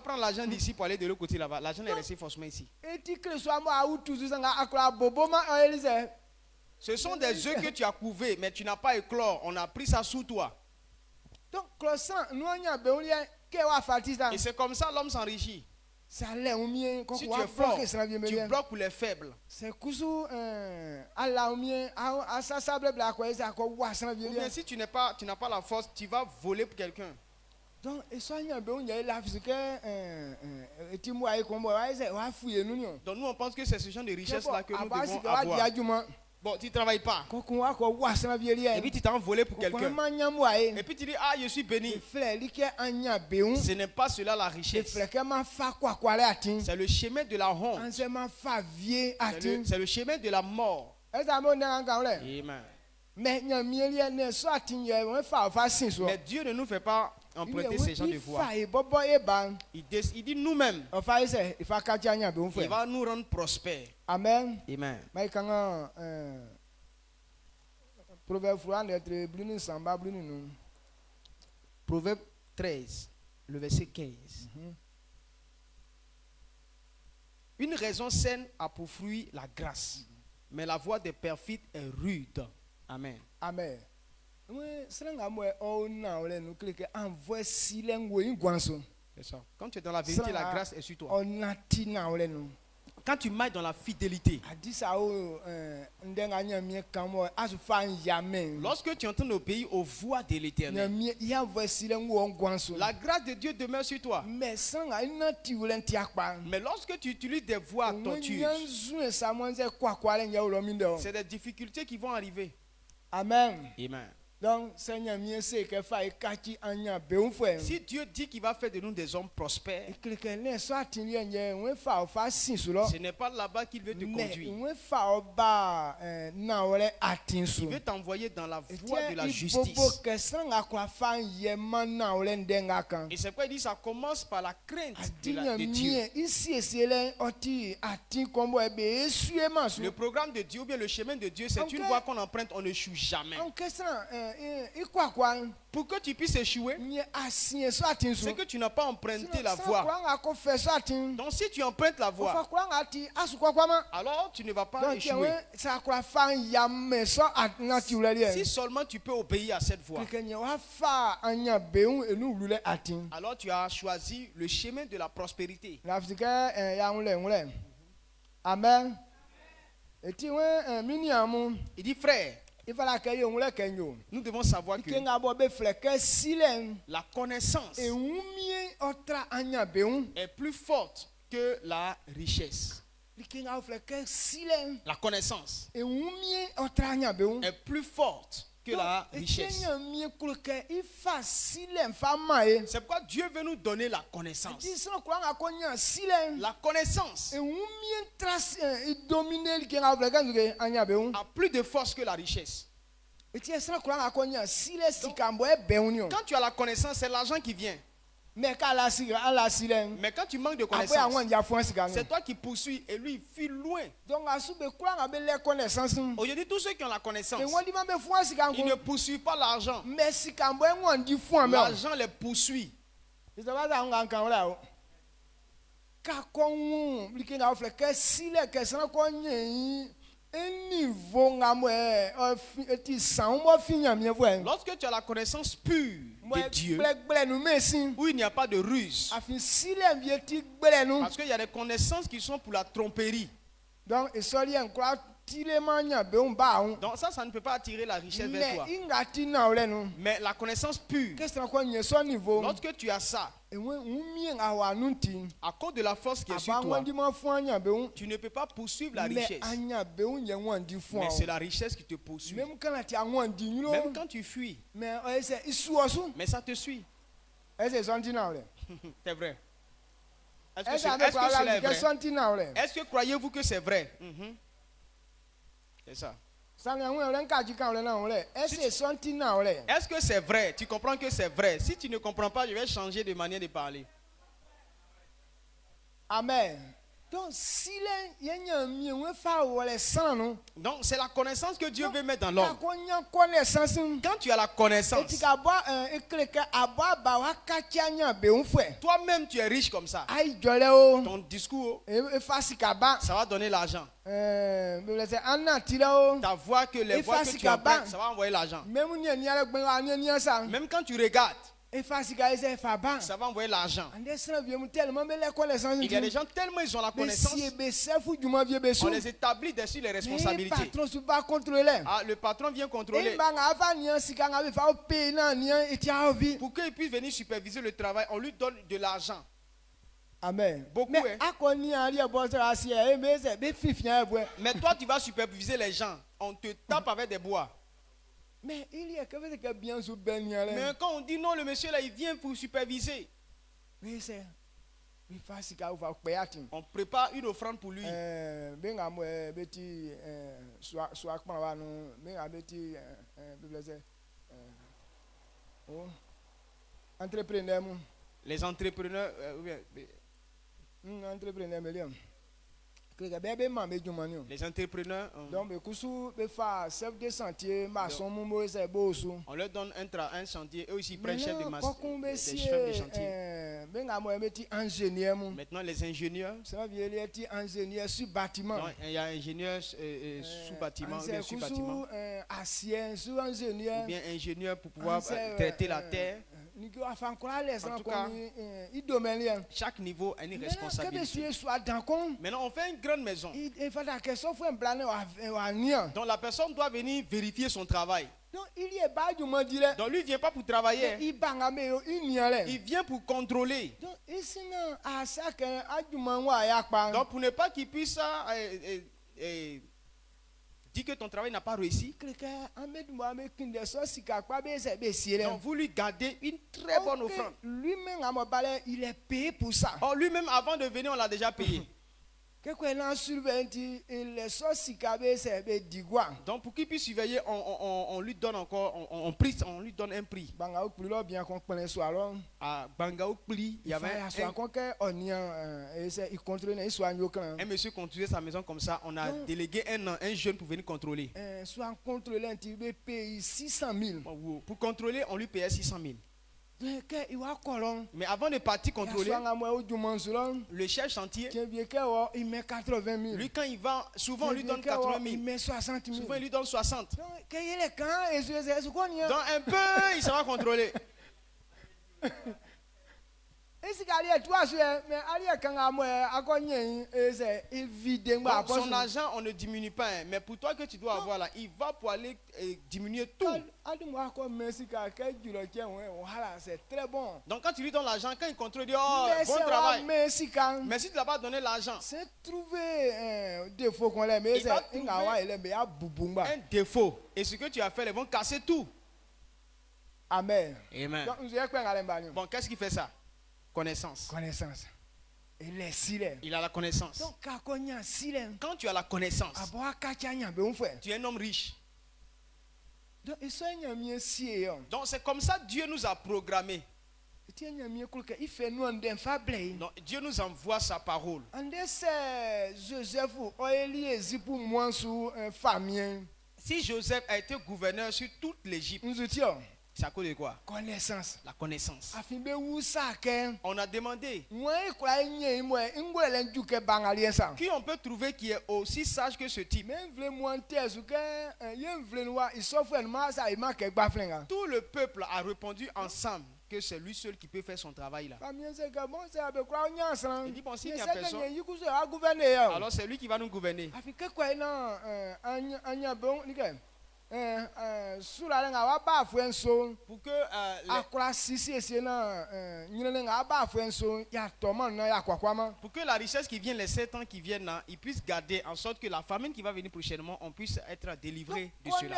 prendre l'argent d'ici pour aller de l'autre côté là-bas. L'argent est resté forcément ici. Ce sont des œufs que tu as couvés, mais tu n'as pas éclore. On a pris ça sous toi. Et c'est comme ça l'homme s'enrichit. Si tu es fort, tu bloques pour les faibles. Ou bien si tu n'as pas la force, tu vas voler pour quelqu'un. Donc nous on pense que c'est ce genre de richesse là que nous devons avoir. Bon, tu ne travailles pas. Et puis tu t'as envolé pour quelqu'un. Et puis tu dis, ah, je suis béni. Ce n'est pas cela la richesse. C'est le chemin de la honte. C'est le chemin de la mort. Amen. Mais Dieu ne nous fait pas emprunter ces gens de voix. Il dit nous-mêmes. Il va nous rendre prospères. Amen. Amen. Proverbe 13, le verset 15. Une raison saine a pour fruit la grâce, mais la voie des perfides est rude. Amen. Amen. C'est ça. Quand tu es dans la vérité, la grâce est sur toi. Quand tu marches dans la fidélité, lorsque tu es en train d'obéir aux voies de l'Éternel, la grâce de Dieu demeure sur toi. Mais lorsque tu utilises des voies tortueuses, c'est des difficultés qui vont arriver. Amen. Amen. Donc, si Dieu dit qu'il va faire de nous des hommes prospères, ce n'est pas là-bas qu'il veut te conduire. Il veut t'envoyer dans la voie de la justice. Et c'est pourquoi il dit ça commence par la crainte de Dieu. Le programme de Dieu ou bien le chemin de Dieu, c'est une voie qu'on emprunte, on ne choue jamais. Pour que tu puisses échouer, c'est que tu n'as pas emprunté la voie. Donc si tu empruntes la voie, alors tu ne vas pas échouer. Si seulement tu peux obéir à cette voie, alors tu as choisi le chemin de la prospérité. Amen. Il dit frère, nous devons savoir que la connaissance est plus forte que la richesse. La connaissance est plus forte que la richesse. C'est pourquoi Dieu veut nous donner la connaissance. La connaissance a plus de force que la richesse. Donc, quand tu as la connaissance, c'est l'argent qui vient. Mais quand tu manques de connaissances, c'est toi qui poursuis et lui il fuit loin. Aujourd'hui, tous ceux qui ont la connaissance, ils ne poursuivent pas l'argent. L'argent les poursuit. Lorsque tu as la connaissance pure de Dieu, où il n'y a pas de ruse, parce qu'il y a des connaissances qui sont pour la tromperie. Donc ça ne peut pas attirer la richesse vers toi. Mais la connaissance pure, lorsque tu as ça, à cause de la force qui est sur toi, tu ne peux pas poursuivre la richesse. Mais c'est la richesse qui te poursuit. Même quand tu fuis, mais ça te suit. C'est vrai. Est-ce que cela est vrai? Est-ce que croyez-vous que c'est vrai? C'est ça. Est-ce que c'est vrai? Tu comprends que c'est vrai? Si tu ne comprends pas, je vais changer de manière de parler. Amen. Donc c'est la connaissance que Dieu veut mettre dans l'homme. Quand tu as la connaissance, toi-même tu es riche comme ça. Ton discours, ça va donner l'argent. Ta voix que les voix que tu apprends, ça va envoyer l'argent. Même quand tu regardes, ça va envoyer l'argent. Il y a des gens tellement ils ont la connaissance, on les établit dessus les responsabilités. Le patron vient contrôler. Pour qu'il puisse venir superviser le travail, on lui donne de l'argent. Amen. Beaucoup. Mais toi tu vas superviser les gens, on te tape avec des bois. Mais quand on dit non, le monsieur là, il vient pour superviser. On prépare une offrande pour lui. Les entrepreneurs. Les entrepreneurs, on leur donne un chantier, eux aussi ils prennent chef de maçon, des chefs de chantier. Maintenant les ingénieurs, il y a ingénieurs sous bâtiment, sous bâtiment, ou bien ingénieurs pour pouvoir traiter la terre. En tout cas, chaque niveau a une responsabilité. Maintenant, on fait une grande maison. Donc la personne doit venir vérifier son travail. Donc lui ne vient pas pour travailler. Il vient pour contrôler. Donc pour ne pas qu'il puisse dit que ton travail n'a pas réussi. Donc vous lui gardez une très bonne offrande. Lui-même, il est payé pour ça. Oh, lui-même, avant de venir, on l'a déjà payé. Donc pour qu'il puisse surveiller, on lui donne encore, on lui donne un prix. À Bangaoukpli, il y avait un monsieur contrôlait sa maison comme ça. On a délégué un jeune pour venir contrôler. Pour contrôler, on lui payait 600 000. Mais avant de partir contrôler, le chef chantier, lui quand il va, souvent on lui donne 80 000, souvent il lui donne 60. Donc un peu il sera contrôlé. Bon, son argent on ne diminue pas, hein, mais pour toi que tu dois avoir là, il va pour aller diminuer tout. C'est très bon. Donc quand tu lui donnes l'argent, quand il contrôle, il dit oh bon travail. Mais si tu ne l'as pas donné l'argent, c'est trouver un défaut qu'on l'aime. Un défaut. Et ce que tu as fait, ils vont casser tout. Amen. Amen. Bon, qu'est-ce qui fait ça? Connaissance. Il a la connaissance. Quand tu as la connaissance, tu es un homme riche. Donc c'est comme ça que Dieu nous a programmés. Non, Dieu nous envoie sa parole. Si Joseph a été gouverneur sur toute l'Égypte, c'est à cause de quoi? Connaissance. La connaissance. On a demandé qui on peut trouver qui est aussi sage que ce type. Tout le peuple a répondu ensemble que c'est lui seul qui peut faire son travail là. Il dit bon, s'il n'y a personne, alors c'est lui qui va nous gouverner. Pour que la richesse qui vient, les 7 ans qui viennent là, ils puissent garder en sorte que la famine qui va venir prochainement, on puisse être délivré de cela.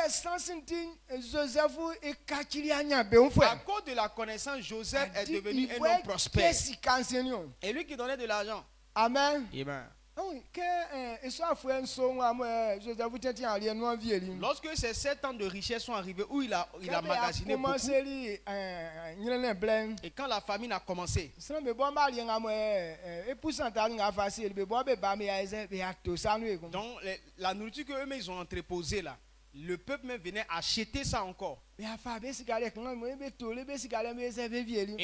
À cause de la connaissance, Joseph est devenu un homme prospère. Et lui qui donnait de l'argent. Amen. Amen. Lorsque ces 7 ans de richesse sont arrivés, où il a magasiné beaucoup, et quand la famine a commencé, donc la nourriture qu'eux-mêmes ils ont entreposée là, le peuple même venait acheter ça encore. Et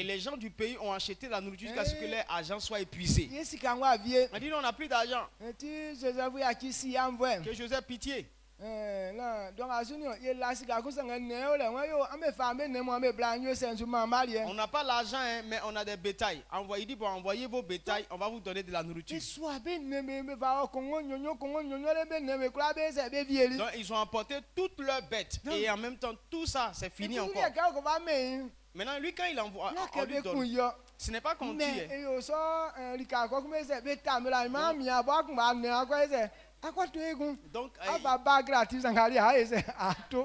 les gens du pays ont acheté la nourriture jusqu'à ce que leur argent soit épuisé. On dit non, on n'a plus d'argent. Que Joseph pitié. On n'a pas l'argent, hein, mais on a des bétails. Il dit bon, envoyez vos bétails, on va vous donner de la nourriture. Donc ils ont emporté toutes leurs bêtes. Et en même temps, tout ça, c'est fini encore. Maintenant, lui, quand il envoie, on lui donne. Ce n'est pas qu'on tue. Donc,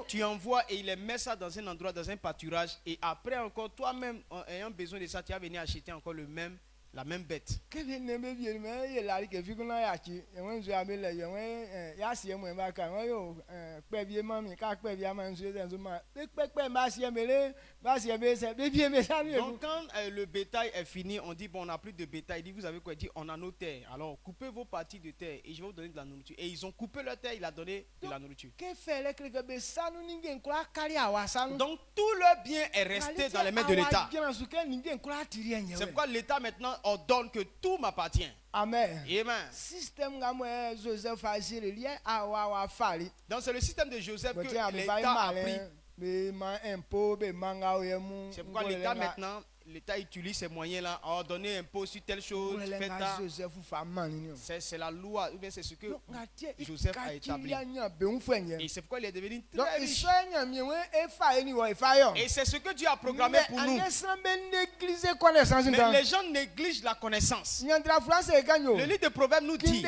tu envoies et il les met ça dans un endroit, dans un pâturage. Et après encore, toi-même, ayant besoin de ça, tu vas venir acheter encore la même bête. Donc quand le bétail est fini, on dit bon, on n'a plus de bétail. Il dit vous avez quoi? Il dit on a nos terres. Alors coupez vos parties de terre et je vais vous donner de la nourriture. Et ils ont coupé leur terre, il a donné de la nourriture. Donc tout leur bien est resté dans les mains de l'État. C'est pourquoi l'État maintenant ordonne que tout m'appartient. Amen. Amen. Donc c'est le système de Joseph que l'État a pris. C'est pourquoi l'État maintenant, l'État utilise ces moyens-là à ordonner un impôt sur telle chose. C'est la loi, ou bien c'est ce que Joseph a établi. Et c'est pourquoi il est devenu très riche. Et c'est ce que Dieu a programmé pour nous. Mais les gens négligent la connaissance. Le livre de Proverbes nous dit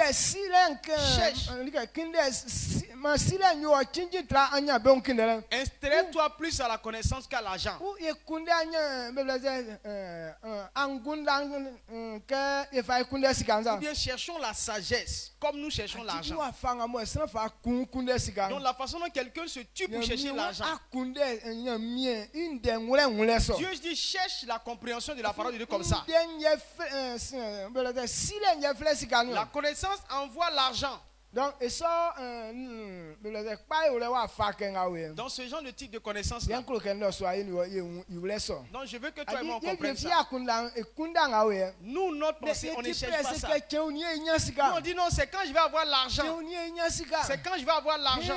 instruis-toi plus à la connaissance qu'à l'argent. Ou bien cherchons la sagesse comme nous cherchons l'argent. Donc la façon dont quelqu'un se tue pour chercher l'argent, Dieu dit cherche la compréhension de la parole de Dieu comme ça. La connaissance envoie l'argent. Donc, dans ce genre de type de connaissance là. Donc je veux que toi et moi on comprenne ça. Nous, notre pensée, on ne cherche pas ça. Nous, on dit non, c'est quand je vais avoir l'argent. C'est quand je vais avoir l'argent.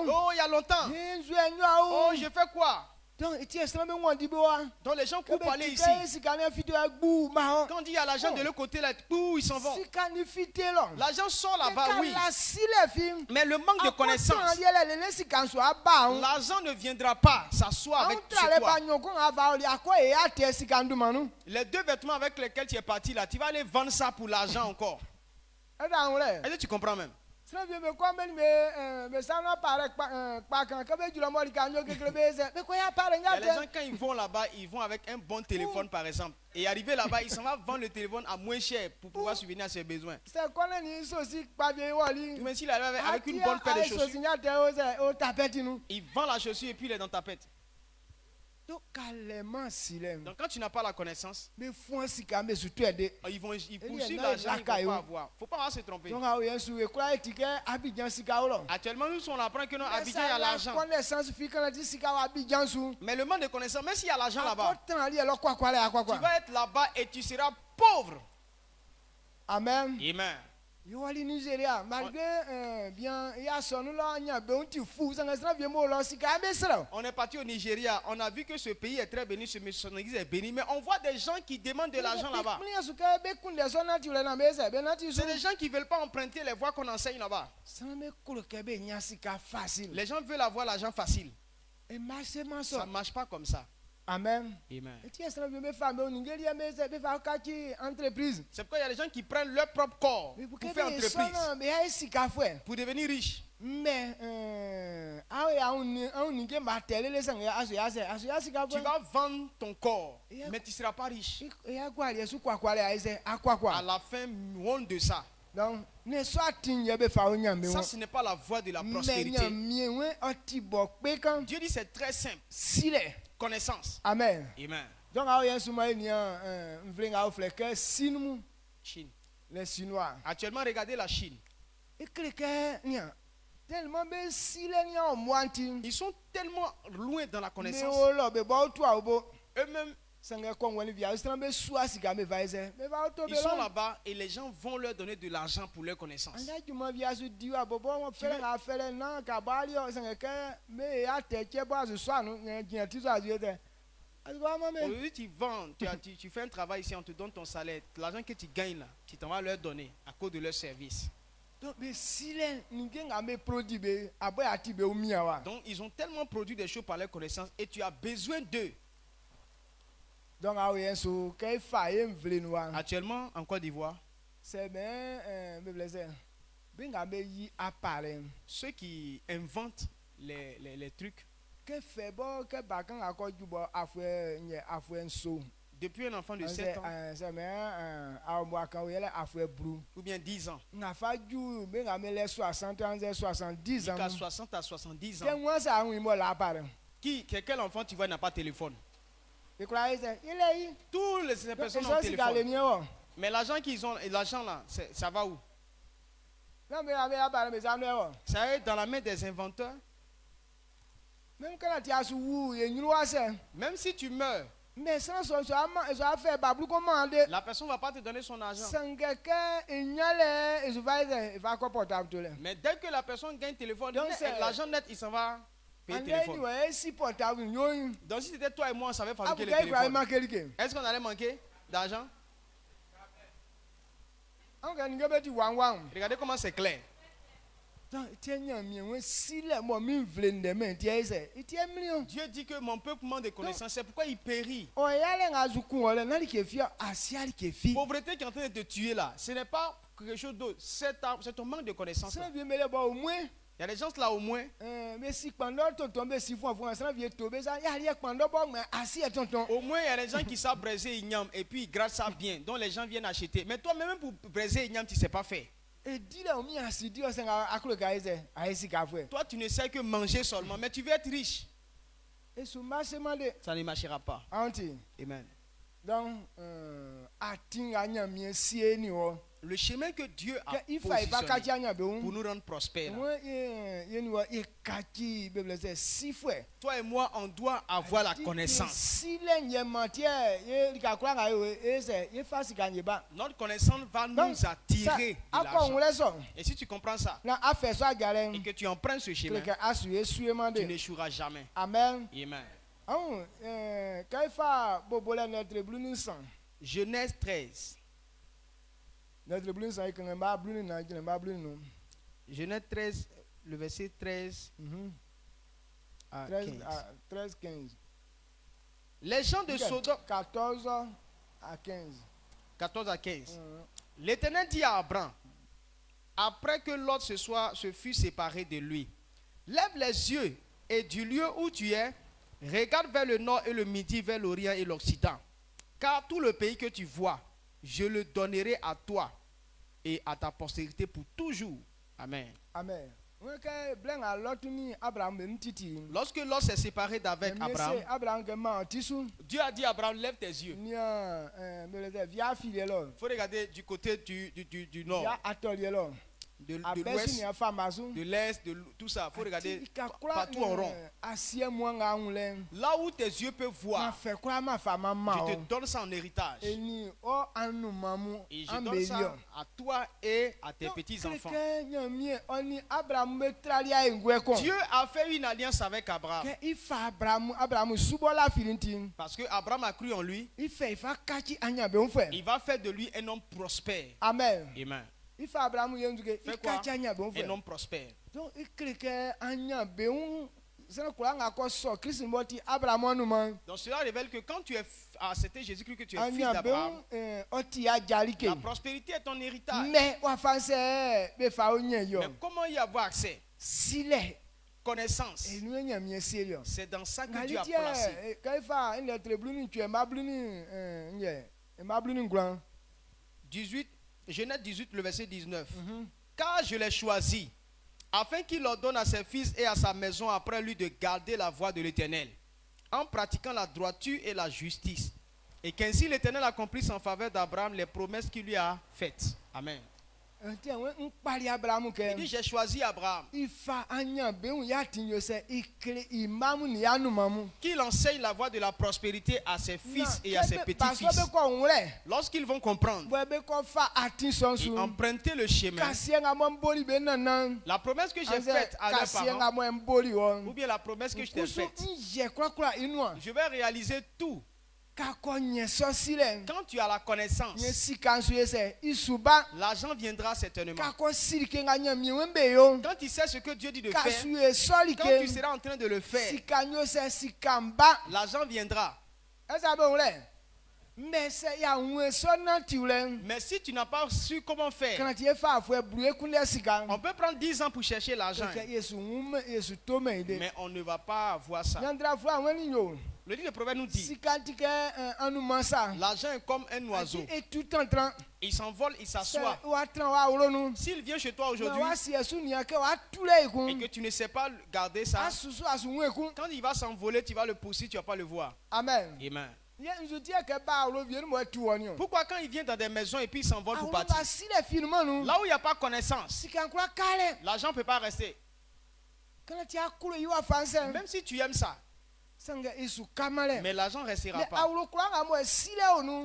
Oh, il y a longtemps. Oh, je fais quoi? Donc les gens courent pour aller ici. Quand on dit il y a l'argent de l'autre côté, là, ils s'en vont. L'argent sort là-bas, oui. Mais le manque de connaissance, l'argent ne viendra pas s'asseoir avec toi. Les 2 vêtements avec lesquels tu es parti là, tu vas aller vendre ça pour l'argent encore. Est-ce que tu comprends même? Il y a les gens quand ils vont là-bas, ils vont avec un bon téléphone par exemple. Et arrivé là-bas, ils s'en vont vendre le téléphone à moins cher pour pouvoir subvenir à ses besoins. Mais s'il arrive avec une bonne paire de chaussures, il vend la chaussure et puis il est dans ta pète. Donc quand tu n'as pas la connaissance, ils poursuivent l'argent, ils ne vont pas avoir. Il ne faut pas se tromper. Actuellement, nous on apprend que non, Abidjan, il y a l'argent. Mais le manque de connaissance, même s'il y a l'argent là-bas, tu vas être là-bas et tu seras pauvre. Amen. Amen. Nigeria, malgré bien, on est parti au Nigeria, on a vu que ce pays est très béni, son église est bénie, mais on voit des gens qui demandent de l'argent là-bas. C'est des gens qui ne veulent pas emprunter les voies qu'on enseigne là-bas. Les gens veulent avoir l'argent facile. Ça ne marche pas comme ça. Amen. Amen. C'est pourquoi il y a des gens qui prennent leur propre corps pour faire entreprise, pour devenir riches. Mais tu vas vendre ton corps, mais tu ne seras pas riche. À la fin, honte de ça. Donc, ça, ce n'est pas la voie de la prospérité. Dieu dit c'est très simple. Connaissance. Amen. Amen. Donc, Chine. Les Chinois. Actuellement, regardez la Chine. Ils sont tellement loin dans la connaissance. Eux-mêmes, ils sont là-bas et les gens vont leur donner de l'argent pour leur connaissance. Aujourd'hui, tu vends, tu fais un travail ici, on te donne ton salaire. L'argent que tu gagnes là, tu t'en vas leur donner à cause de leur service. Donc, ils ont tellement produit des choses par leur connaissance et tu as besoin d'eux. Actuellement, en Côte d'Ivoire, ceux qui inventent les trucs, depuis un enfant de 7 ans ou bien 10 ans, jusqu'à 60 à 70 ans, quel enfant tu vois n'a pas de téléphone? Tous les personnes ont téléphone. Mais l'argent qu'ils ont, l'argent là, ça va où? Ça est dans la main des inventeurs. Même si tu meurs, la personne ne va pas te donner son argent. Mais dès que la personne gagne téléphone, l'argent net, il s'en va payer le téléphone. Donc si c'était toi et moi, on savait fabriquer le téléphone. Est-ce qu'on allait manquer d'argent? Regardez comment c'est clair. Dieu dit que mon peuple manque de connaissances, c'est pourquoi il périt. Pauvreté qui est en train de te tuer là, ce n'est pas quelque chose d'autre, c'est ton manque de connaissances. Il y a des gens là au moins. Au moins il y a des gens qui savent braiser igname et puis ils grattent ça bien, dont les gens viennent acheter. Mais toi même pour braiser igname tu ne sais pas faire. Toi tu ne sais que manger seulement, mais tu veux être riche. Ça ne marchera pas. Amen. Donc, le chemin que Dieu a positionné pour nous rendre prospères. Toi et moi, on doit avoir la connaissance. Notre connaissance va nous attirer de l'argent. Et si tu comprends ça, et que tu empruntes ce chemin, tu n'échoueras jamais. Amen. Amen. Genèse 13. Genèse 13, le verset 13 à 15. Les gens de Sodome. 14 à 15. 14 à 15. L'Éternel dit à Abraham, après que Lot se fut séparé de lui, lève les yeux et du lieu où tu es, regarde vers le nord et le midi, vers l'orient et l'occident. Car tout le pays que tu vois, je le donnerai à toi et à ta postérité pour toujours. Amen. Amen. Lorsque Lot s'est séparé d'avec Abraham, Dieu a dit à Abraham, lève tes yeux. Il faut regarder du côté du nord, de l'ouest, de l'est, de tout ça. Il faut regarder partout en rond. Là où tes yeux peuvent voir, je te donne ça en héritage. Et je donne ça à toi et à tes petits-enfants. Dieu a fait une alliance avec Abraham. Parce que Abraham a cru en lui. Il va faire de lui un homme prospère. Amen. Amen. Fais quoi? Un homme prospère. Donc cela révèle que quand tu es accepté Jésus-Christ, que tu es fils d'Abraham, la prospérité est ton héritage. Mais comment y avoir accès? Connaissance. C'est dans ça que Dieu a placé. Genèse 18, le verset 19. Car je l'ai choisi, afin qu'il ordonne à ses fils et à sa maison après lui de garder la voie de l'Éternel, en pratiquant la droiture et la justice, et qu'ainsi l'Éternel accomplisse en faveur d'Abraham les promesses qu'il lui a faites. Amen. Il dit, j'ai choisi Abraham. Qu'il enseigne la voie de la prospérité à ses fils et à ses petits-fils. Lorsqu'ils vont comprendre et emprunter le chemin, la promesse que j'ai faite à leurs parents, ou bien la promesse que je t'ai faite, je vais réaliser tout. Quand tu as la connaissance, l'argent viendra certainement. Quand tu sais ce que Dieu dit de faire, quand tu seras en train de le faire, l'argent viendra. Mais si tu n'as pas su comment faire, on peut prendre 10 ans pour chercher l'argent, mais on ne va pas avoir ça. Le livre de Proverbes nous dit, l'argent est comme un oiseau. Il s'envole, il s'assoit. S'il vient chez toi aujourd'hui et que tu ne sais pas garder ça, quand il va s'envoler, tu vas le pousser, tu ne vas pas le voir. Amen. Amen. Pourquoi quand il vient dans des maisons et puis il s'envole pour partir? Là où il n'y a pas connaissance, l'argent ne peut pas rester. Même si tu aimes ça, mais l'argent ne restera pas.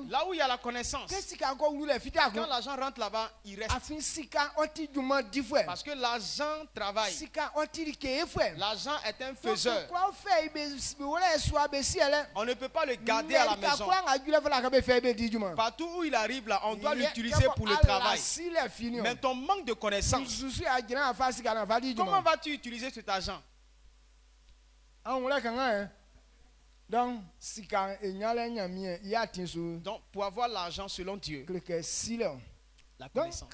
Là où il y a la connaissance, quand l'argent rentre là-bas, il reste. Parce que l'argent travaille. L'argent est un faiseur. On ne peut pas le garder à la maison. Partout où il arrive là, on doit l'utiliser pour le travail. Mais ton manque de connaissance, comment vas-tu utiliser cet argent? Donc, pour avoir l'argent selon Dieu, la connaissance.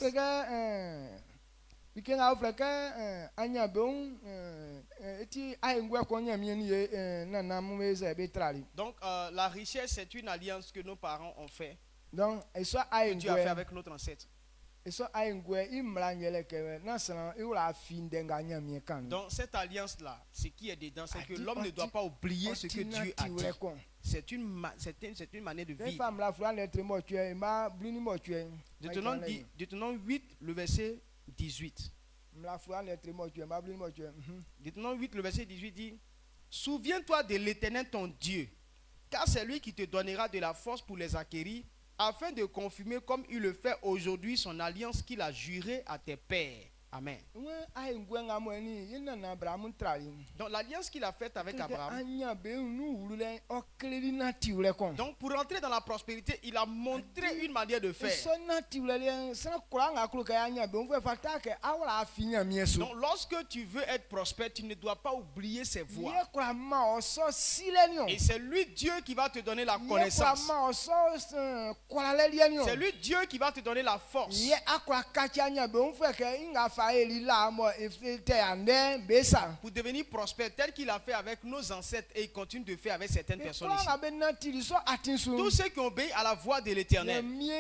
Donc, la richesse, c'est une alliance que nos parents ont fait. Donc, que Dieu a fait avec notre ancêtre. Donc cette alliance-là, ce qui est dedans, c'est que l'homme ne doit pas oublier ce que Dieu a dit. C'est une manière de vivre. Deutéronome 8, le verset 18. Deutéronome 8, le verset 18 dit, souviens-toi de l'Éternel ton Dieu, car c'est lui qui te donnera de la force pour les acquérir, afin de confirmer comme il le fait aujourd'hui son alliance qu'il a jurée à tes pères. Amen. Donc l'alliance qu'il a faite avec Abraham. Donc pour entrer dans la prospérité, il a montré une manière de faire. Donc lorsque tu veux être prospère, tu ne dois pas oublier ses voies. Et c'est lui Dieu qui va te donner la connaissance. C'est lui Dieu qui va te donner la force. pour devenir prospère tel qu'il a fait avec nos ancêtres et il continue de faire avec certaines personnes ici. Tous ceux qui obéissent à la voix de l'Éternel, Dieu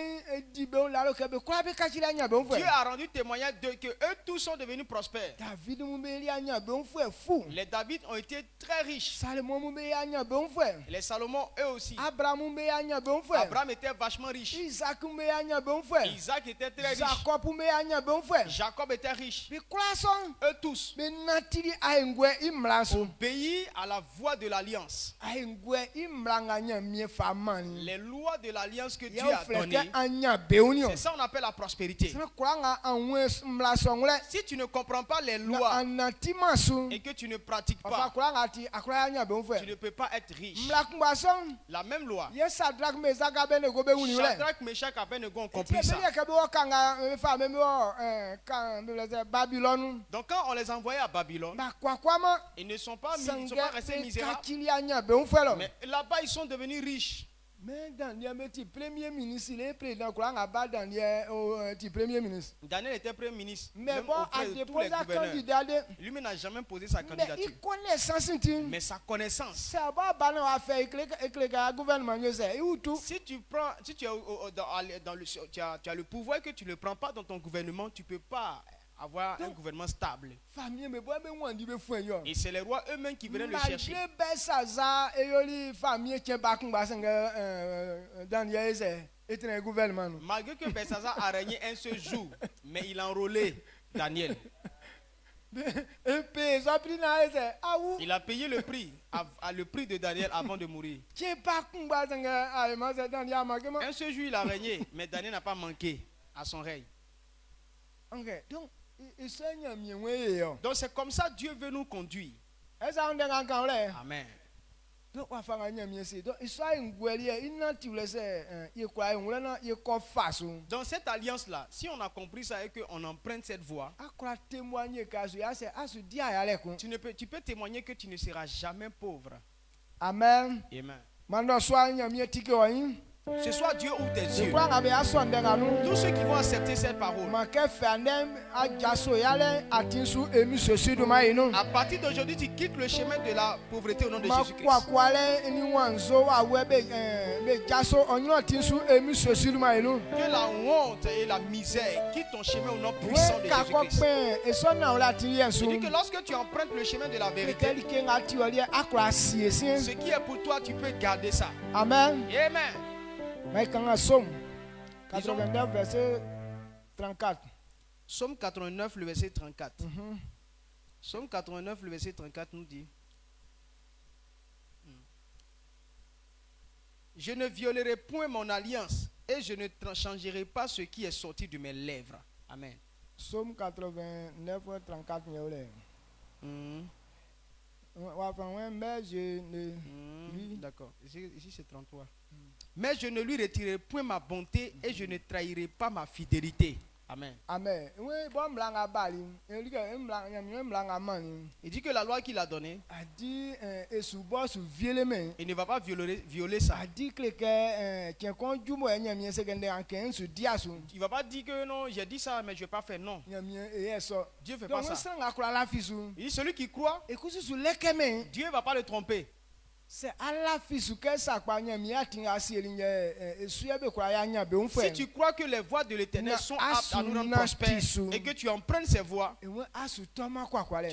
a rendu témoignage que eux tous sont devenus prospères. Les David ont été très riches. Les Salomon eux aussi. Abraham était vachement riche. Isaac était très riche. Jacob était riche. Eux tous obéissent à la voix de l'alliance. Les lois de l'alliance que Dieu a données, c'est ça qu'on appelle la prospérité. Si tu ne comprends pas les lois et que tu ne pratiques pas, tu ne peux pas être riche. La même loi. Shadrach, Meshach, Abednego ont compris ça. Donc quand on les envoyait à Babylone, ils ne sont pas restés misérables. Mais là-bas, ils sont devenus riches. Mais Daniel était premier ministre, il est président. Daniel était premier ministre. Mais bon, à déposer sa candidature. Lui n'a jamais posé sa candidature. Mais il connaît ça. Mais sa connaissance. C'est pas banal à faire avec le gouvernement. Si tu as le pouvoir que tu ne le prends pas dans ton gouvernement, tu ne peux pas avoir un gouvernement stable. Et c'est les rois eux-mêmes qui venaient le chercher. Malgré que Belshazzar a régné un seul jour, mais il a enrôlé Daniel. Il a payé le prix, le prix de Daniel avant de mourir. Un seul jour il a régné, mais Daniel n'a pas manqué à son règne. Donc c'est comme ça Dieu veut nous conduire. Amen. Dans cette alliance-là, si on a compris ça et qu'on emprunte cette voie, tu peux témoigner que tu ne seras jamais pauvre. Amen. Amen. Ce soit Dieu ou tes yeux. Tous ceux qui vont accepter cette parole, à partir d'aujourd'hui, tu quittes le chemin de la pauvreté au nom de Jésus-Christ. Que la honte et la misère quittent ton chemin au nom puissant de Jésus-Christ. Je dis que lorsque tu empruntes le chemin de la vérité, ce qui est pour toi, tu peux garder ça. Amen. Amen. Somme 89, verset 34. Somme 89, le verset 34. Somme 89, le verset 34 nous dit: je ne violerai point mon alliance et je ne changerai pas ce qui est sorti de mes lèvres. Amen. Somme 89, 34. Mais je ne... D'accord. Ici c'est 33. Mais je ne lui retirerai point ma bonté et je ne trahirai pas ma fidélité. Amen. Amen. Il dit que la loi qu'il a donnée, il ne va pas violer ça. Il ne va pas dire que non, j'ai dit ça, mais je ne vais pas faire. Non. Dieu ne fait pas ça. Il dit celui qui croit, Dieu ne va pas le tromper. Si tu crois que les voies de l'Éternel sont aptes à nous rendre prospères et que tu empruntes ces voies, tu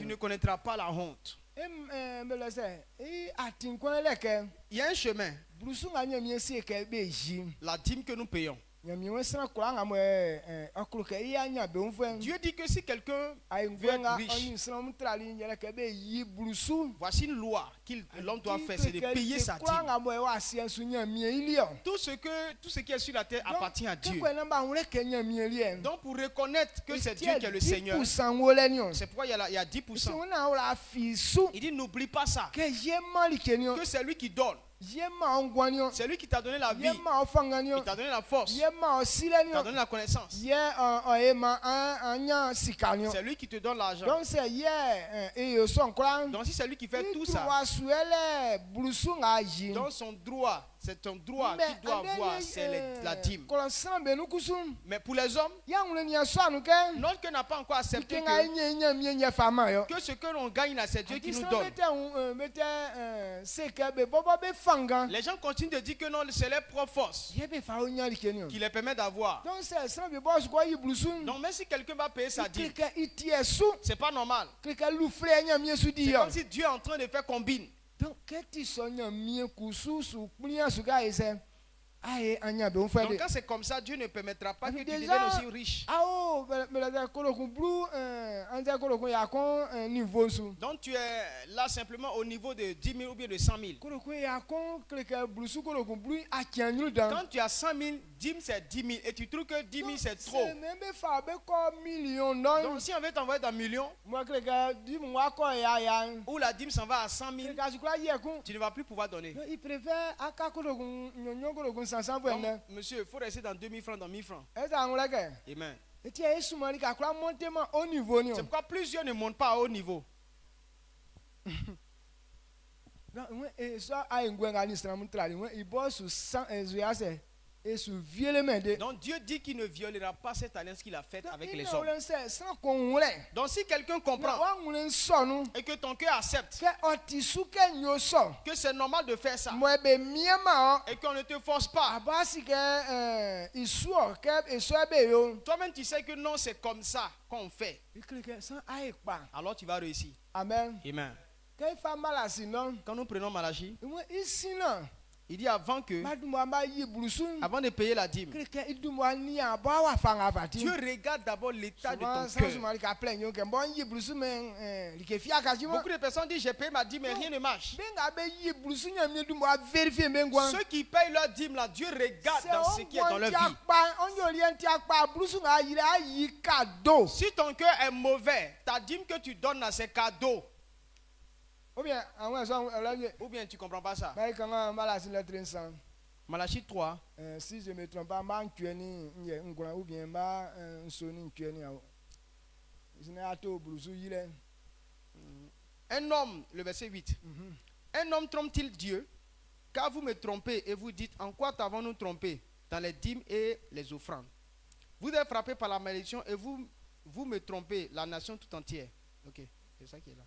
ne connaîtras pas la honte. Il y a un chemin. La dîme que nous payons. Dieu dit que si quelqu'un veut être riche, voici une loi que l'homme doit faire, c'est de payer sa dîme. Tout ce qui est sur la terre appartient à Dieu. Donc pour reconnaître que c'est Dieu qui est le Seigneur, c'est pourquoi il y a 10%. Il dit n'oublie pas ça, que c'est lui qui donne. C'est lui qui t'a donné la vie, qui t'a donné la force, qui t'a donné la connaissance. C'est lui qui te donne l'argent. Donc si c'est lui qui fait tout ça, dans son droit c'est ton droit qui doit avoir, c'est la dîme. Mais pour les hommes, notre cœur n'a pas encore accepté que ce que l'on gagne là, c'est Dieu qui nous donne. Les gens continuent de dire que non, c'est leur propre force qui les permet d'avoir. Donc même si quelqu'un va payer sa dîme, c'est pas normal. C'est comme si Dieu est en train de faire combine. Donc, donc quand c'est comme ça, Dieu ne permettra pas que tu deviennes aussi riche. Donc tu es là simplement au niveau de 10 000 ou bien de 100 000. Quand tu as 100 000, 10 000 c'est 10 000 et tu trouves que 10 000 c'est trop. Donc si on veut t'envoyer dans millions, ou la dîme s'en va à 100 000, tu ne vas plus pouvoir donner. Il préfère donc, monsieur, il faut rester dans 2000 francs, dans 1000 francs. Amen. C'est pourquoi plusieurs ne montent pas à haut niveau. Donc Dieu dit qu'il ne violera pas cette alliance qu'il a faite avec les hommes. Donc si quelqu'un comprend et que ton cœur accepte que c'est normal de faire ça et qu'on ne te force pas, toi-même tu sais que non, c'est comme ça qu'on fait, alors tu vas réussir. Amen. Amen. Quand nous prenons Malachie, il dit avant de payer la dîme, Dieu regarde d'abord l'état de ton cœur. Beaucoup de personnes disent j'ai payé ma dîme mais rien ne marche. Ceux qui payent leur dîme là, Dieu regarde dans ce qui est dans leur vie. Si ton cœur est mauvais, ta dîme que tu donnes là c'est cadeau. Ou bien tu ne comprends pas ça. Malachie 3. Si je ne me trompe pas, un homme, le verset 8. Un homme trompe-t-il Dieu? Car vous me trompez et vous dites, en quoi t'avons-nous trompé? Dans les dîmes et les offrandes. Vous êtes frappé par la malédiction et vous me trompez, la nation tout entière. Ok, c'est ça qui est là.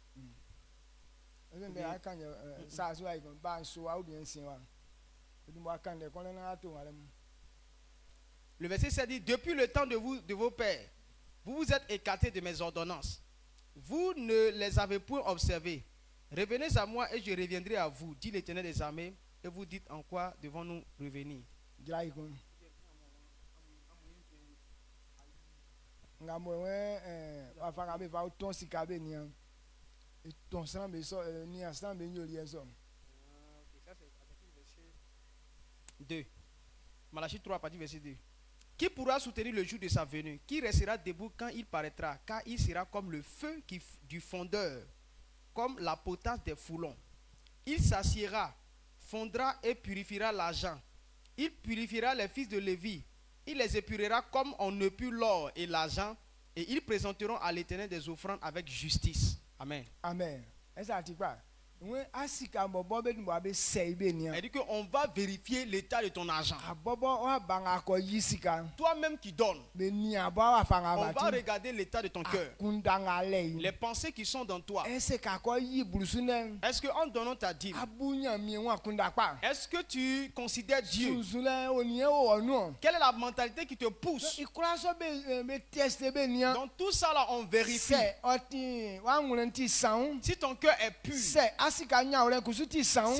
Le verset 7 dit, depuis le temps de vos pères, vous vous êtes écartés de mes ordonnances. Vous ne les avez point observées. Revenez à moi et je reviendrai à vous, dit l'Éternel des armées, et vous dites en quoi devons-nous revenir. Deux. Malachie 3 à partir du verset 2. Qui pourra soutenir le jour de sa venue? Qui restera debout quand il paraîtra? Car il sera comme le feu du fondeur, comme la potasse des foulons. Il s'assiera, fondra et purifiera l'argent. Il purifiera les fils de Lévi. Il les épurera comme on épure l'or et l'argent. Et ils présenteront à l'Éternel des offrandes avec justice. Amen. Amen. Elle dit qu'on va vérifier l'état de ton argent. Toi-même qui donnes, on va regarder l'état de ton cœur. Les pensées qui sont dans toi. Est-ce qu'en donnant ta dîme, est-ce que tu considères Dieu? Quelle est la mentalité qui te pousse? Dans tout ça là, on vérifie. Si ton cœur est pur, si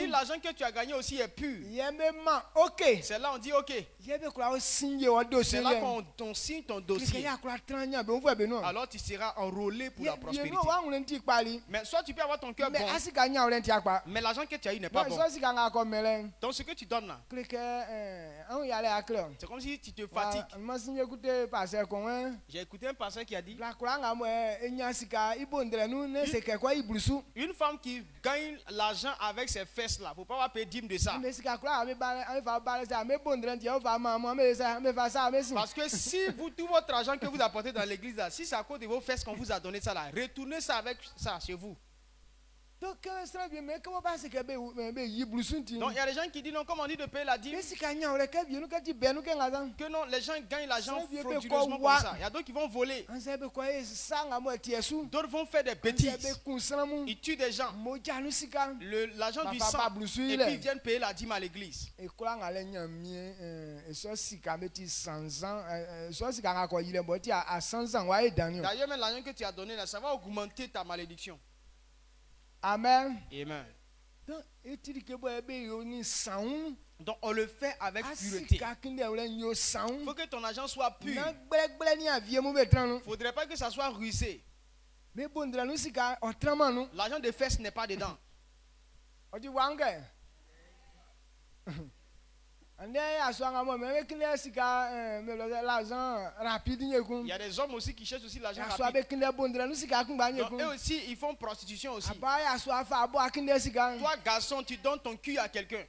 l'argent que tu as gagné aussi est pur, c'est là on dit ok. C'est là qu'on signe ton dossier. Alors tu seras enrôlé pour la prospérité. Mais soit tu peux avoir ton cœur bon, mais l'argent que tu as eu n'est pas bon. Donc ce que tu donnes là, c'est comme si tu te fatigues. J'ai écouté un pasteur qui a dit, une femme qui gagne l'argent avec ses fesses là, il ne faut pas avoir payé dîme de ça. Parce que si tout votre argent que vous apportez dans l'église là, si c'est à cause de vos fesses qu'on vous a donné ça là, retournez ça avec ça chez vous. Donc il y a des gens qui disent non, comme on dit de payer la dîme, que non, les gens gagnent l'argent frauduleusement comme ça. Il y a d'autres qui vont voler. D'autres vont faire des bêtises. Ils tuent des gens. L'argent du sang. Et puis ils viennent payer la dîme à l'église. D'ailleurs, même l'argent que tu as donné là, ça va augmenter ta malédiction. Amen. Amen. Donc on le fait avec pureté. Il faut que ton argent soit pur. Il ne faudrait pas que ça soit rusé. L'argent de fesses n'est pas dedans. Il y a des hommes aussi qui cherchent aussi l'argent rapide. Donc, eux aussi, ils font prostitution aussi. Toi, garçon, tu donnes ton cul à quelqu'un.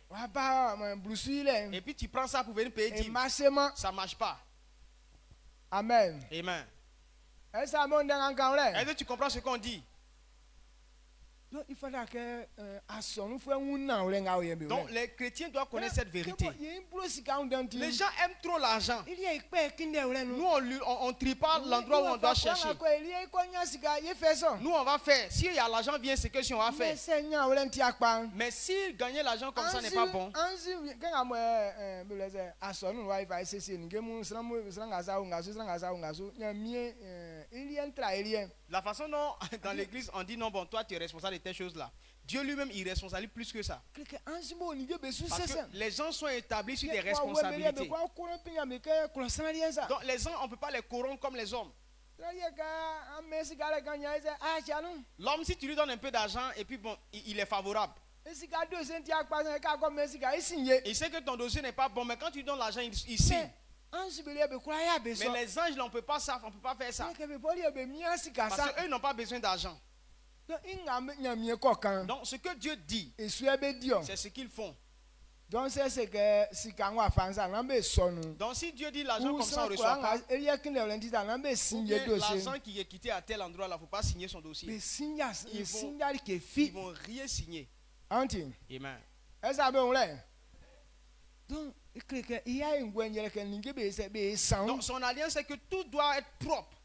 Et puis tu prends ça pour venir payer dîme. Ça ne marche pas. Amen. Amen. Est-ce que tu comprends ce qu'on dit? Donc les chrétiens doivent connaître cette vérité. Les gens aiment trop l'argent. Nous on ne trie pas l'endroit où on doit chercher. Nous on va faire. Si y a l'argent vient, c'est que si on va faire. Mais si gagner l'argent comme ça n'est pas bon. La façon dont dans l'église on dit non, bon, toi tu es responsable de telles choses-là. Dieu lui-même il est responsable plus que ça. Parce que les gens sont établis sur des responsabilités. Donc les gens, on ne peut pas les corrompre comme les hommes. L'homme, si tu lui donnes un peu d'argent et puis bon, il est favorable. Il sait que ton dossier n'est pas bon, mais quand tu lui donnes l'argent, il signe. Mais les anges, on ne peut pas faire ça. Parce qu'eux n'ont pas besoin d'argent. Donc ce que Dieu dit, c'est ce qu'ils font. Donc si Dieu dit l'argent comme ça, on ne reçoit pas. Ou bien l'argent qui est quitté à tel endroit là, il ne faut pas signer son dossier. Ils vont rien signer. Amen. Donc son alliance c'est que tout doit être propre.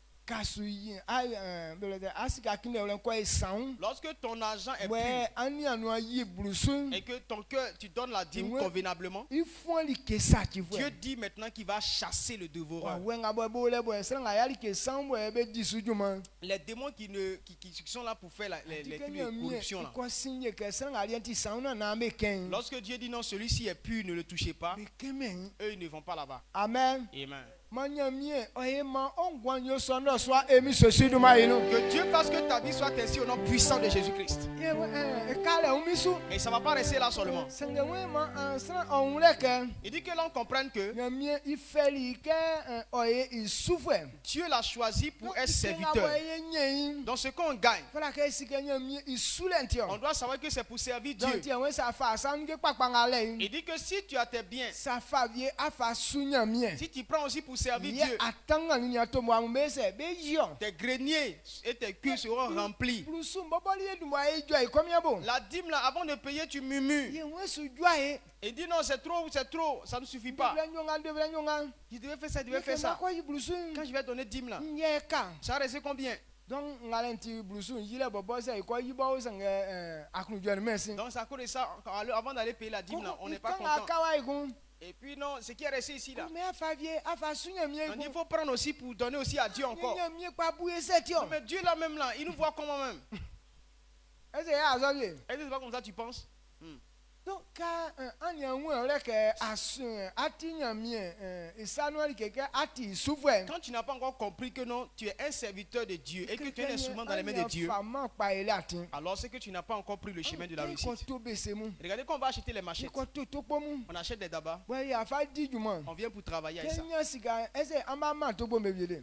Lorsque ton argent est pur et que ton cœur, tu donnes la dîme convenablement, Dieu dit maintenant qu'il va chasser le dévoreur. Les démons qui sont là pour faire les corruptions là. Lorsque Dieu dit non, celui-ci est pur, ne le touchez pas, eux ils ne vont pas là-bas. Amen. Amen. Que Dieu fasse que ta vie soit ainsi au nom puissant de Jésus-Christ. Et ça ne va pas rester là seulement. Il dit que l'on comprenne que Dieu l'a choisi pour être serviteur. Dans ce qu'on gagne, on doit savoir que c'est pour servir Dieu. Il dit que si tu as tes biens, si tu prends aussi pour servir Dieu, tes greniers et tes cuves seront remplis. La dîme là, avant de payer, tu murmures. Il dit non, c'est trop, ça ne suffit pas. Je devais faire ça, je devais faire ça. Quand je vais donner dîme là, ça va rester combien? Donc c'est à cause de ça, avant d'aller payer la dîme là, on n'est pas content. Et puis non, ce qui est resté ici là. On dit il faut prendre aussi pour donner aussi à Dieu encore. Non, mais Dieu là même là, il nous voit comment même. Est-ce que c'est pas comme ça tu penses? Donc, quand tu n'as pas encore compris que non, tu es un serviteur de Dieu et que tu es un instrument dans les mains de Dieu, alors c'est que tu n'as pas encore pris le chemin de la réussite. Regardez quand on va acheter les machettes, on achète des dabas, on vient pour travailler avec ça.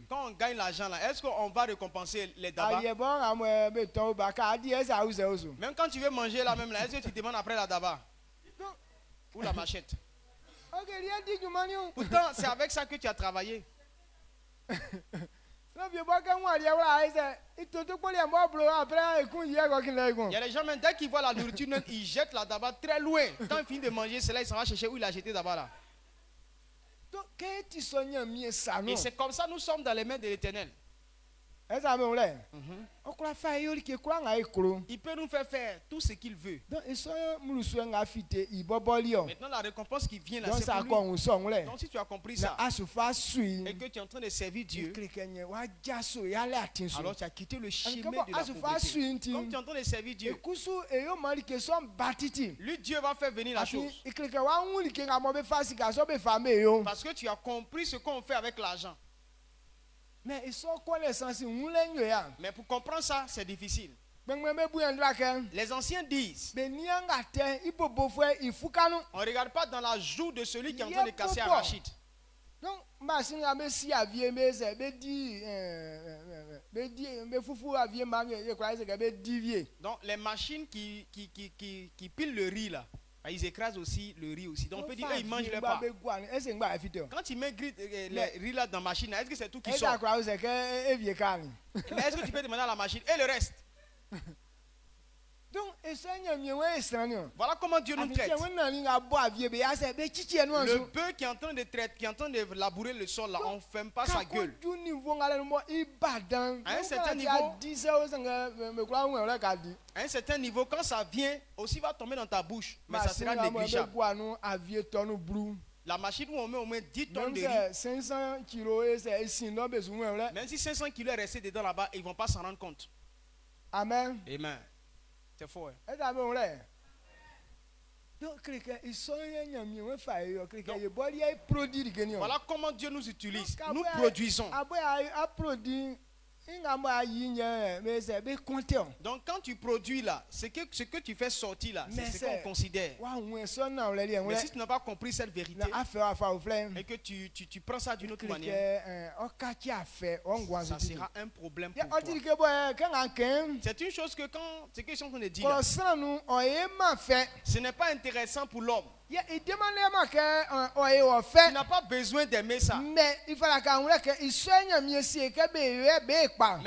Quand on gagne l'argent là, est-ce qu'on va récompenser les dabas? Même quand tu veux manger là même là, est-ce que tu demandes après la daba? Ou la machette? Pourtant, c'est avec ça que tu as travaillé. Il y a des gens, même dès qu'ils voient la nourriture, ils jettent là d'abord très loin. Quand il finit de manger, c'est là il s'en va chercher où il a jeté d'abord là. Et c'est comme ça nous sommes dans les mains de l'Éternel. Il peut nous faire tout ce qu'il veut. Maintenant, la récompense qui vient là, c'est pour lui. Donc, si tu as compris ça, et que tu es en train de servir Dieu, alors tu as quitté le chemin de la pauvreté. Comme tu es en train de servir Dieu, lui, Dieu va faire venir la chose. Parce que tu as compris ce qu'on fait avec l'argent. Mais pour comprendre ça, c'est difficile. Les anciens disent, on ne regarde pas dans la joue de celui qui est en train de casser arachide. Donc les machines qui pilent le riz là, ils écrasent aussi le riz aussi. Donc on peut dire qu'ils mangent leur part. Quand ils mettent le riz là dans la machine, est-ce que c'est tout qui sort? Mais est-ce que tu peux demander à la machine et le reste? Voilà comment Dieu nous traite. Le bœuf qui est en train de traiter, qui est en train de labourer le sol là, on ne ferme pas sa gueule. À un certain niveau, quand ça vient, aussi va tomber dans ta bouche, mais ça sera négligeable. La machine où on met au moins 10 tonnes de riz, même si 500 kilos est resté dedans là-bas, ils ne vont pas s'en rendre compte. Amen. Amen. C'est fort. Voilà comment Dieu nous utilise. Nous produisons. Donc quand tu produis là, ce que tu fais sortir là, c'est ce qu'on considère. Mais si tu n'as pas compris cette vérité et que tu prends ça d'une autre manière, ça sera un problème pour toi. C'est une chose que quand ce que je suis en train de dire là, ce n'est pas intéressant pour l'homme. Tu n'as pas besoin d'aimer ça. Mais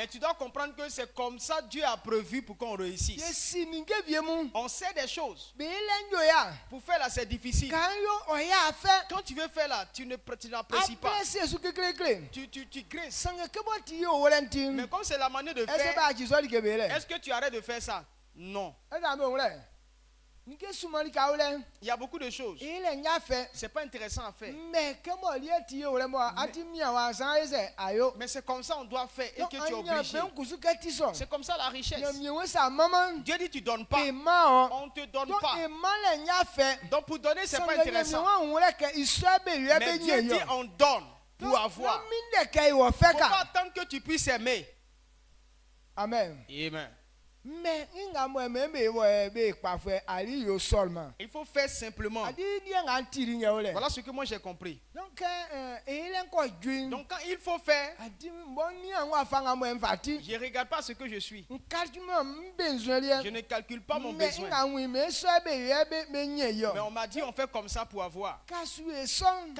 tu dois comprendre que c'est comme ça Dieu a prévu pour qu'on réussisse. On sait des choses. Pour faire là, c'est difficile. Quand tu veux faire là, tu n'apprécies pas. Tu graisses. Mais comme c'est la manière de faire, est-ce que tu arrêtes de faire ça? Non. Il y a beaucoup de choses. C'est pas intéressant à faire. Mais c'est comme ça on doit faire et que tu es obligé. C'est comme ça la richesse. Dieu dit tu donnes pas. On te donne pas. Donc pour donner c'est pas intéressant. Mais Dieu dit on donne pour avoir. Il ne faut pas attendre que tu puisses aimer. Amen. Amen. Mais il faut faire simplement. Voilà ce que moi j'ai compris. Donc quand il faut faire, je ne regarde pas ce que je suis. Je ne calcule pas mon besoin. Mais on m'a dit on fait comme ça pour avoir. Quand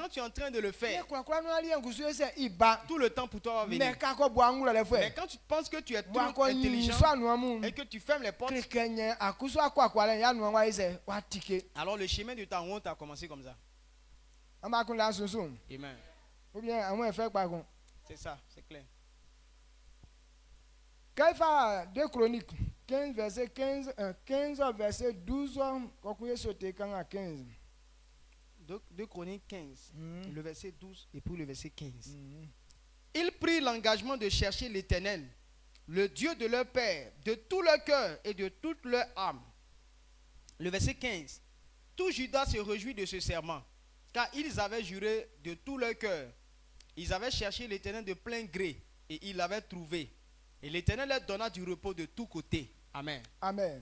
tu es en train de le faire, tout le temps pour toi va venir. Mais quand tu penses que tu es trop intelligent et que tu fermes les portes, alors le chemin de ta honte a commencé comme ça. Amen. C'est ça, c'est clair. Quand il fait 2 Chroniques 15 verset 15 verset 12 à 15. 2 Chroniques 15, le verset 12 et puis le verset 15. Ils prirent l'engagement de chercher l'Éternel, le Dieu de leur père, de tout leur cœur et de toute leur âme. Le verset 15. Tout Judas se réjouit de ce serment, car ils avaient juré de tout leur cœur. Ils avaient cherché l'Éternel de plein gré et ils l'avaient trouvé. Et l'Éternel leur donna du repos de tous côtés. Amen. Amen.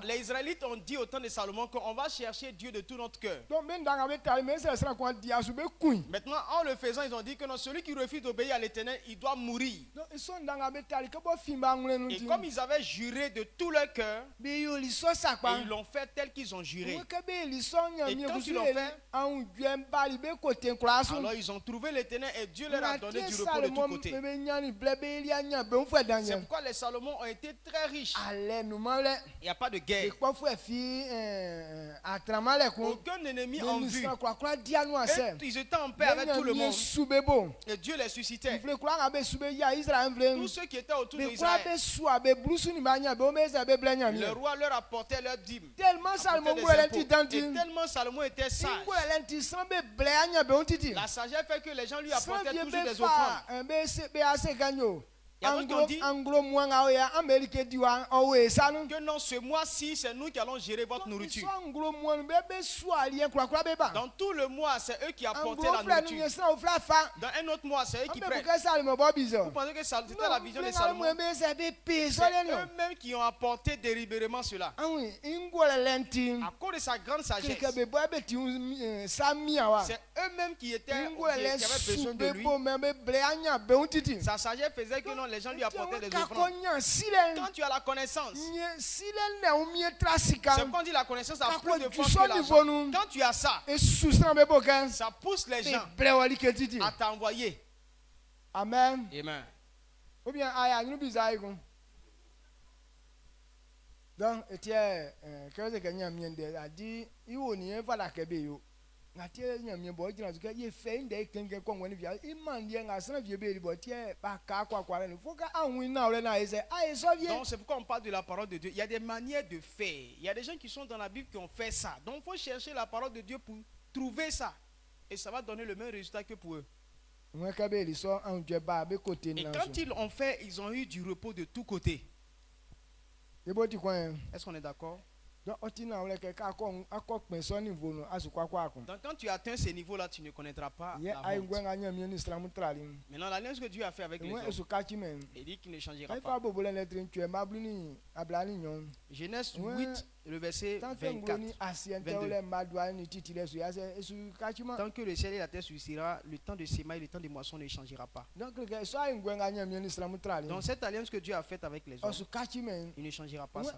les Israélites ont dit au temps de Salomon qu'on va chercher Dieu de tout notre cœur. Maintenant, en le faisant, ils ont dit que non, celui qui refuse d'obéir à l'Éternel, il doit mourir. Et comme ils avaient juré de tout leur cœur, et ils l'ont fait tel qu'ils ont juré. Et quand ils l'ont fait, alors ils ont trouvé l'Éternel et Dieu leur a donné du repos de tous côtés. C'est pourquoi les Salomon ont été très riches. Il n'y a pas de guerre. Aucun ennemi en vue. Ils étaient en paix avec tout le monde. Et Dieu les suscitait. Tous ceux qui étaient autour d'Israël, le roi leur apportait leur dîme. Et tellement Salomon était sage. La sagesse fait que les gens lui apportaient toujours des offrandes. Il y a d'autres qui ont dit que non, ce mois-ci, c'est nous qui allons gérer votre nourriture. Dans tout le mois, c'est eux qui apportaient la nourriture. Dans un autre mois, c'est eux qui prennent. Vous pensez que c'était la vision de Salomon? C'est eux-mêmes qui ont apporté délibérément cela. À cause de sa grande sagesse. C'est eux-mêmes qui avaient besoin de lui. Sa sagesse faisait que non, les gens lui apportaient des offrandes. Quand tu as la connaissance, c'est quand on dit la connaissance a plus de force que l'argent. Quand tu as ça, ça pousse les gens à t'envoyer. Amen. Amen. Ou bien, donc, quand a dit, donc c'est pourquoi on parle de la parole de Dieu. Il y a des manières de faire. Il y a des gens qui sont dans la Bible qui ont fait ça. Donc il faut chercher la parole de Dieu pour trouver ça. Et ça va donner le même résultat que pour eux. Et quand ils ont fait, ils ont eu du repos de tous côtés. Est-ce qu'on est d'accord? Donc quand tu atteins ces niveaux-là, tu ne connaîtras pas la honte. Maintenant, l'alliance que Dieu a fait avec les hommes, il dit qu'il ne changera pas. Genèse 8, le verset 24. 22. Tant que le ciel et la terre subsistera, le temps de sémaille et le temps de moisson ne changera pas. Donc cette alliance que Dieu a faite avec les hommes, il ne changera pas ça.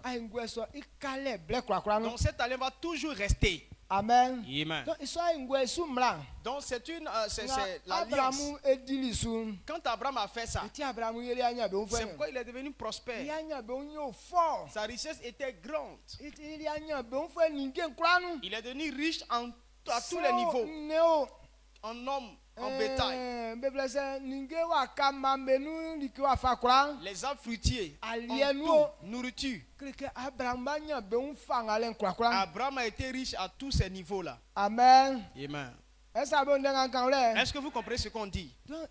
Donc cette alliance va toujours rester. Amen. Amen. Donc c'est l'alliance. Quand Abraham a fait ça, c'est pourquoi il est devenu prospère. Sa richesse était grande. Il est devenu riche à tous les niveaux. En homme, en bétail. Les arbres fruitiers, en tout, nourriture. Abraham a été riche à tous ces niveaux-là. Amen. Amen. Est-ce que vous comprenez ce qu'on dit? Donc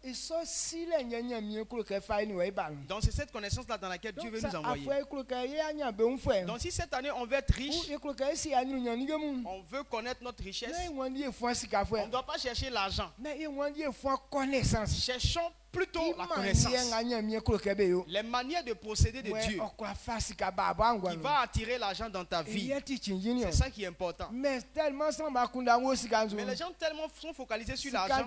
c'est cette connaissance-là dans laquelle Dieu veut nous envoyer. Donc si cette année on veut être riche, on veut connaître notre richesse, on ne doit pas chercher l'argent. Cherchons plutôt la connaissance. Les manières de procéder de Dieu qui va attirer l'argent dans ta vie. C'est ça qui est important. Mais les gens tellement sont focalisés sur l'argent. À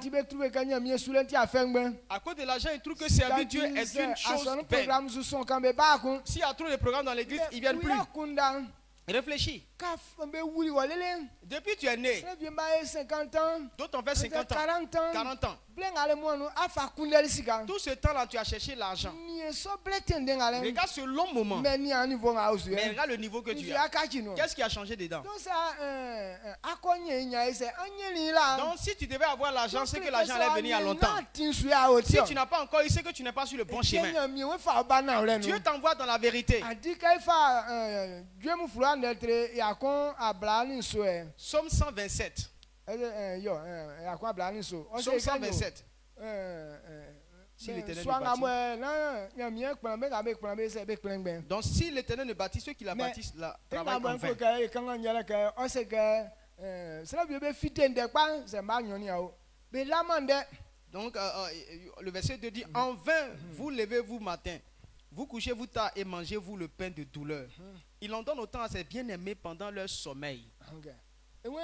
cause de l'argent, ils trouvent que servir Dieu est une chose belle. S'il y a trop de programmes dans l'église, ils ne viennent plus. Réfléchis. Depuis que tu es né, d'autres ont fait 50 ans, 40 ans. Tout ce temps-là, tu as cherché l'argent. Regarde ce long moment. Mais regarde le niveau que tu as. Qu'est-ce qui a changé dedans? Donc, si tu devais avoir l'argent, c'est que l'argent allait venir à longtemps. Si tu n'as pas encore, il sait que tu n'es pas sur le bon chemin. Dieu t'envoie dans la vérité. Somme 127. Somme 127. Si l'Éternel bâtit. Donc si l'Éternel ne bâtit, ceux qui la bâtissent la travaillent en vain. Donc, le verset 2 dit, en vain, vous levez-vous matin, vous couchez-vous tard et mangez-vous le pain de douleur. Il en donne autant à ses bien-aimés pendant leur sommeil. Donc,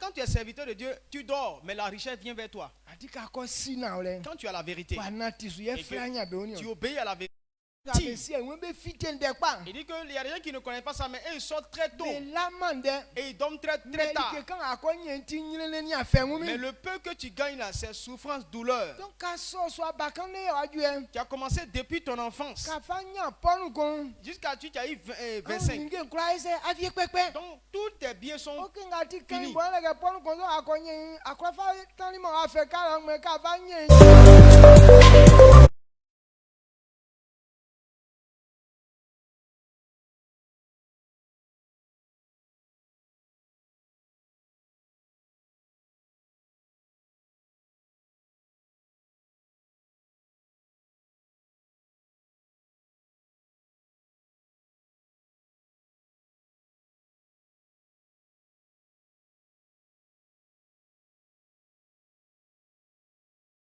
quand tu es serviteur de Dieu, tu dors, mais la richesse vient vers toi. Quand tu as la vérité, tu obéis à la vérité. Il dit qu'il y a des gens qui ne connaissent pas ça, mais eux, ils sortent très tôt. Et ils dorment très tard. Mais le peu que tu gagnes là, c'est souffrance, douleur. Tu as commencé depuis ton enfance. Jusqu'à tu as eu 25. Donc tous tes biens sont finis.